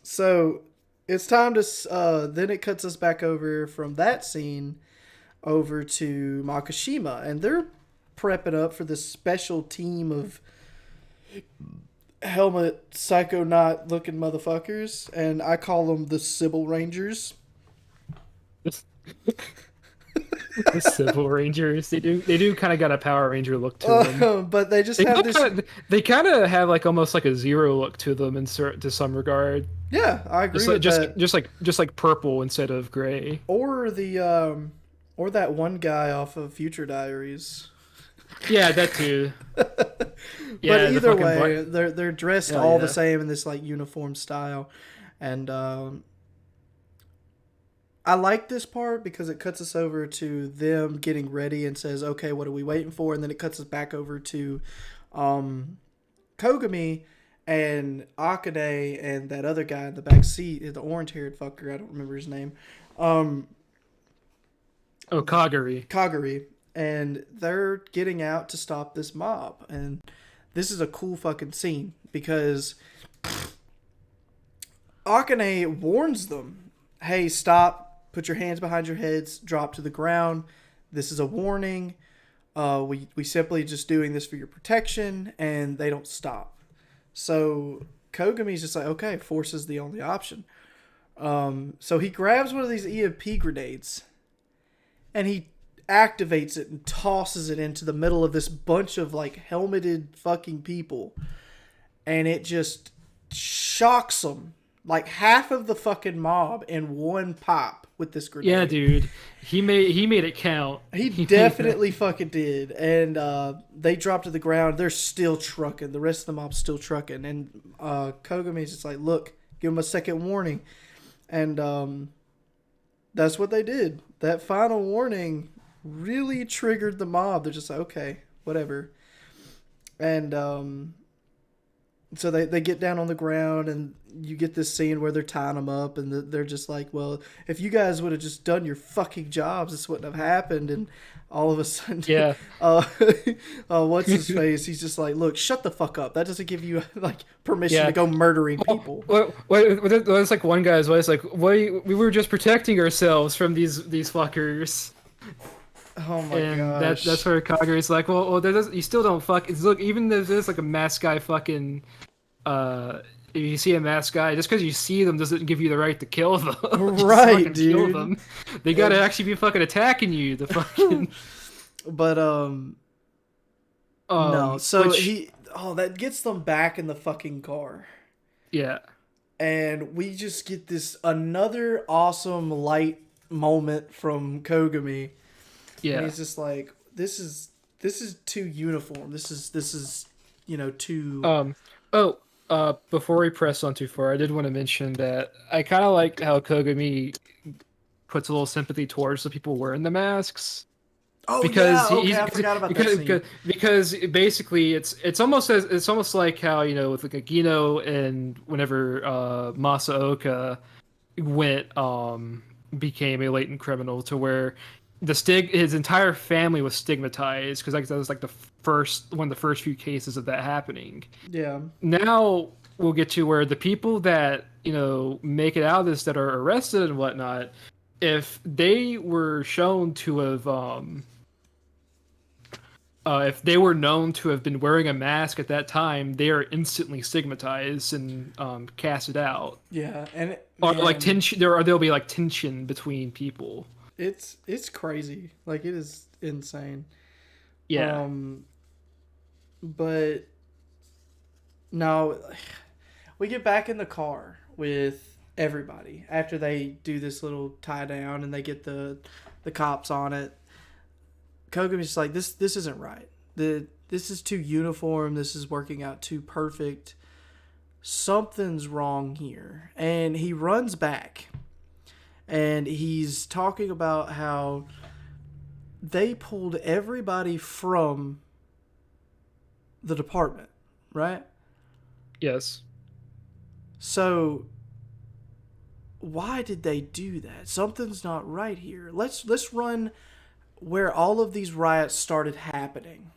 so it's time to then it cuts us back over from that scene over to Makishima, and they're prepping up for this special team of helmet psychonaut looking motherfuckers, and I call them the Sybil Rangers. The Civil Rangers. They do kind of got a Power Ranger look to them. But they just have this. They kind of have like almost like a Zero look to them to some regard. Yeah, I agree Just like with that. just like purple instead of gray. Or or that one guy off of Future Diaries. Yeah, that too. But Yeah, the either fucking way, they're dressed hell all the yeah. same in this like uniform style, and I like this part because it cuts us over to them getting ready and says, "Okay, what are we waiting for?" And then it cuts us back over to um, Kogami and Akane and that other guy in the back seat, the orange-haired fucker. I don't remember his name. Um, Oh, Kagari. Kagari, and they're getting out to stop this mob. And this is a cool fucking scene because Akane warns them, "Hey, stop! Put your hands behind your heads. Drop to the ground. This is a warning. We simply just doing this for your protection." And they don't stop. So Kogami's just like, okay, force is the only option. So he grabs one of these EMP grenades and he activates it and tosses it into the middle of this bunch of like helmeted fucking people, and it just shocks them like half of the fucking mob in one pop with this Yeah, grenade. dude. He made it count. He He made that. definitely fucking did, and they drop to the ground. They're still trucking. The rest of the mob's still trucking, and Kogami's just like, "Look, give them a second warning," and that's what they did. That final warning really triggered the mob. They're just like, okay, whatever. And so they get down on the ground, and you get this scene where they're tying them up, and they're just like, well, if you guys would have just done your fucking jobs, this wouldn't have happened. And all of a sudden, Yeah. uh, what's his face? He's just like, look, shut the fuck up. That doesn't give you like permission to Yeah. go murdering people. There's like one guy's voice like, we were just protecting ourselves from these fuckers." Oh my And gosh. that's where Kaguri's like, well, you still don't fuck. Look, even if there's like a masked guy fucking, if you see a masked guy, just because you see them doesn't give you the right to kill them. Just Right, fucking kill dude. them. They gotta actually be fucking attacking you. The fucking But no. So which that gets them back in the fucking car. yeah, And we just get this another awesome light moment from Kogami. And yeah. he's just like, this is too uniform. This is too Oh, before we press on too far, I did want to mention that I kind of like how Kogami puts a little sympathy towards the people wearing the masks. Oh Because yeah, okay, I forgot about that scene. because basically it's almost like how with like Gino and whenever Masaoka went became a latent criminal to where his entire family was stigmatized because like that was like one of the first few cases of that happening. Yeah. Now we'll get to where the people that make it out of this that are arrested and whatnot, if they were shown to have if they were known to have been wearing a mask at that time, they are instantly stigmatized and casted out. Yeah, and Or like man, tension, there'll be like tension between people. it's crazy. Like it is insane. Yeah. Um, but no, we get back in the car with everybody after they do this little tie down and they get the cops on it. Kogumi's just like this isn't right. This is too uniform. This is working out too perfect. Something's wrong here. And he runs back and he's talking about how they pulled everybody from the department, right? Yes. So why did they do that? Something's not right here. Let's run where all of these riots started happening.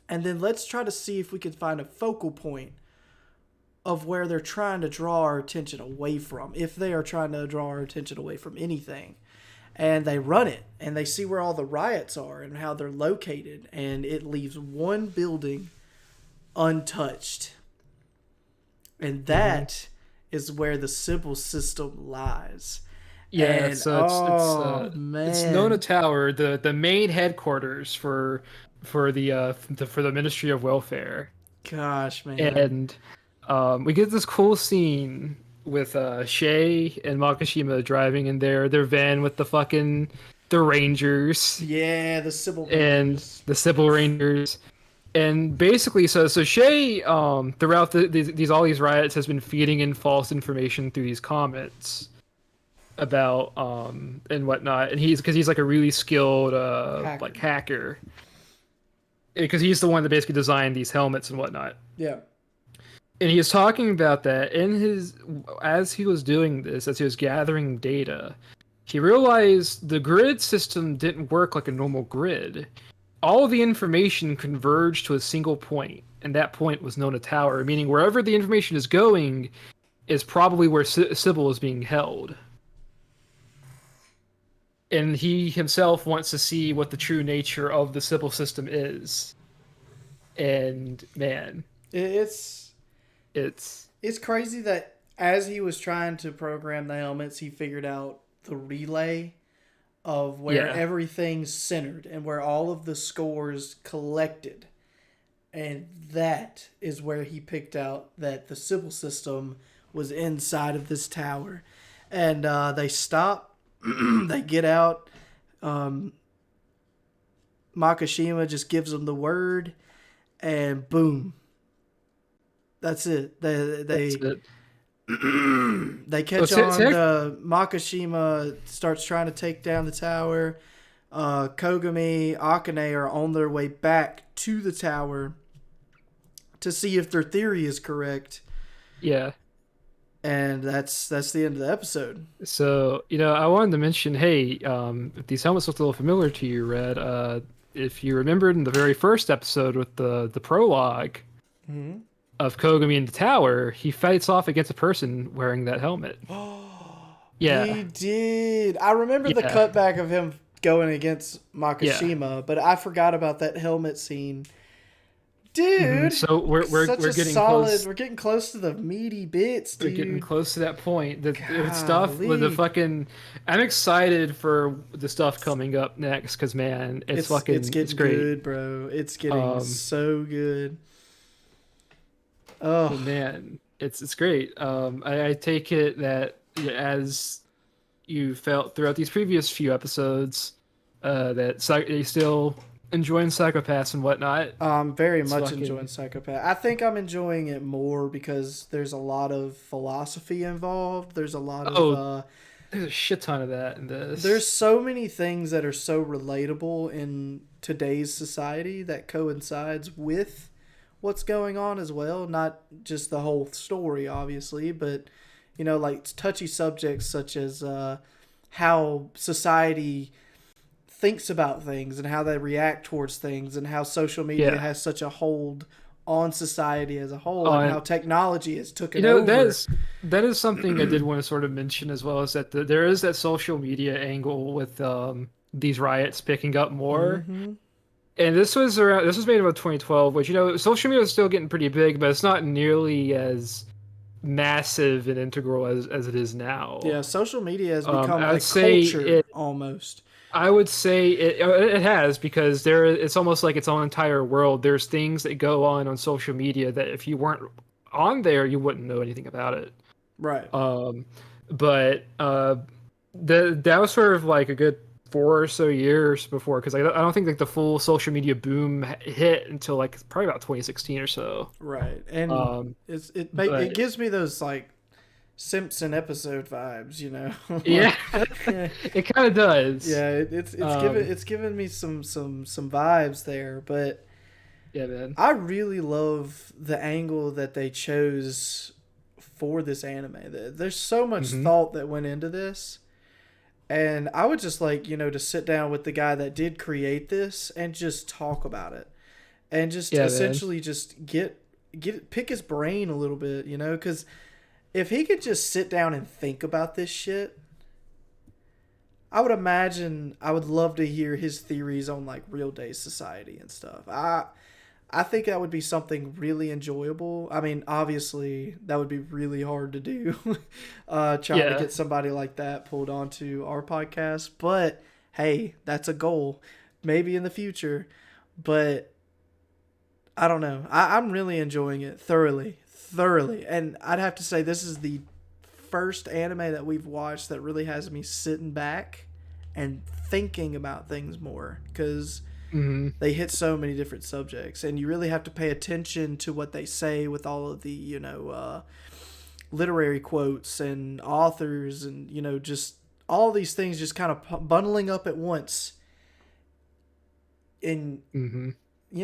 And then let's try to see if we can find a focal point of where they're trying to draw our attention away from, if they are trying to draw our attention away from anything. And they run it, and they see where all the riots are and how they're located, and it leaves one building untouched. And that is where the Sybil system lies. Yeah, And it's man, Nona Tower, the main headquarters for the Ministry of Welfare. gosh, man, And we get this cool scene with Shay and Makishima driving in their van with the Rangers yeah, the Sybil and Rangers. the Sybil Rangers. And basically, so Shay, throughout these all these riots, has been feeding in false information through these comments about and whatnot. And he's like a really skilled Hacker. like hacker, because he's the one that basically designed these helmets and whatnot. Yeah, And he was talking about that as he was doing this, as he was gathering data, he realized the grid system didn't work like a normal grid. All of the information converged to a single point, and that point was known as Tower, meaning wherever the information is going is probably where Sybil is being held. And he himself wants to see what the true nature of the Sybil system is. And man, it's it's it's crazy that as he was trying to program the helmets, he figured out the relay of where yeah, everything's centered and where all of the scores collected. And that is where he picked out that the Sybil system was inside of this tower. And they stop, they get out. Makishima just gives them the word, and boom. That's it. that's it. They catch So, on. Makishima starts trying to take down the tower. Kogami, Akane are on their way back to the tower to see if their theory is correct. yeah. And that's the end of the episode. So, I wanted to mention, hey, if these helmets looked a little familiar to you, Red, if you remembered in the very first episode with the prologue of Kogami in the tower, he fights off against a person wearing that helmet. Yeah, He did. I remember the yeah, cutback of him going against Makishima, yeah. but I forgot about that helmet scene. Dude, So we're such a getting solid. close. We're getting close to the meaty bits, We're dude. getting close to that point. The stuff with the Golly. fucking. I'm excited for the stuff coming up next because man, it's It's getting it's great. good, bro. It's getting Um, so good. but Oh, man, it's great. I take it that as you felt throughout these previous few episodes, that you still enjoying Psychopaths and whatnot. I'm very It's much fucking enjoying Psychopath. I think I'm enjoying it more because there's a lot of philosophy involved. There's a lot of there's a shit ton of that in this. there's so many things that are so relatable in today's society that coincides with what's going on as well. Not just the whole story, obviously, but like touchy subjects such as how society thinks about things and how they react towards things and how social media Yeah. has such a hold on society as a whole Oh, and and how technology has taken over. that is something I did want to sort of mention as well, is that there is that social media angle with these riots picking up more. Mm-hmm. And this was made about 2012, which social media is still getting pretty big, but it's not nearly as massive and integral as it is now. Yeah, social media has become I would like say culture it. almost. I would say it has because it's almost like its own entire world. There's things that go on social media that if you weren't on there, you wouldn't know anything about it. Right. Um, but that was sort of like a good 4 or so years before, because I don't think like the full social media boom hit until like probably about 2016 or so. Right. And Um, it but gives me those like Simpson episode vibes, you know. yeah, Like yeah, it kind of does. given Um, it's given me some vibes there, but yeah, man. I really love the angle that they chose for this anime. There's so much Hmm. thought that went into this. And I would just like, to sit down with the guy that did create this and just talk about it. And just Yeah, man. essentially just pick his brain a little bit, cuz if he could just sit down and think about this shit, I would imagine I would love to hear his theories on like real day society and stuff. I think that would be something really enjoyable. I mean, obviously, that would be really hard to do, trying to Yeah. get somebody like that pulled onto our podcast. But hey, that's a goal. Maybe in the future. But I don't know. I'm really enjoying it thoroughly. Thoroughly. And I'd have to say, this is the first anime that we've watched that really has me sitting back and thinking about things more. Because Hmm. they hit so many different subjects, and you really have to pay attention to what they say with all of the literary quotes and authors, and just all these things just kind of bundling up at once. And Hmm.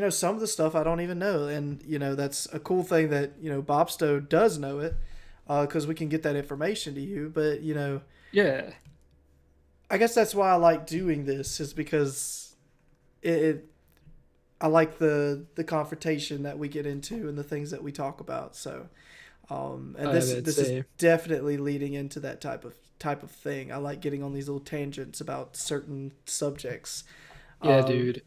some of the stuff I don't even know, and that's a cool thing that Bopsto does know it, because we can get that information to you. But Yeah. I guess that's why I like doing this, is because it I like the confrontation that we get into and the things that we talk about. So, and I this would this is say. definitely leading into that type of thing. I like getting on these little tangents about certain subjects. Yeah, Um, dude.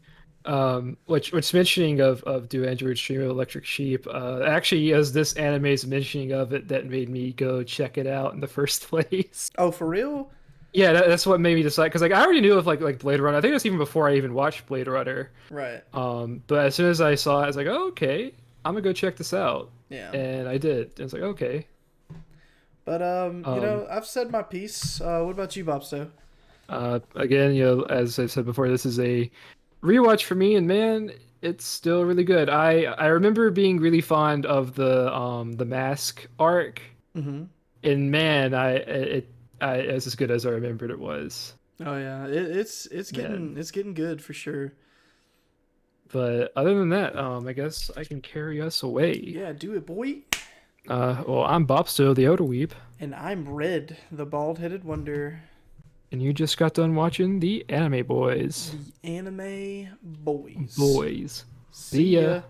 Which mentioning of Do Android Stream of Electric Sheep, actually, as this anime's mentioning of it, that made me go check it out in the first place. oh, for real? Yeah, that's what made me decide, because like I already knew of like Blade Runner. I think that's even before I even watched Blade Runner. Right. But as soon as I saw it, I was like, oh, okay, I'm gonna go check this out, Yeah. and I did. I was like, okay. But Um, I've said my piece. What about you, Bobsto? Again, as I said before, this is a rewatch for me, and man, it's still really good. I remember being really fond of the Mask arc, Mm-hmm. and man, it was as good as I remembered it was. Oh yeah, it's Man. getting good for sure. But other than that, I guess I can carry us away. Yeah, do it, boy. Well, I'm Bopsto, the Outer Weep, And I'm Red, the bald-headed wonder. and you just got done watching the Anime Boys. The anime boys. Boys. See See ya. ya.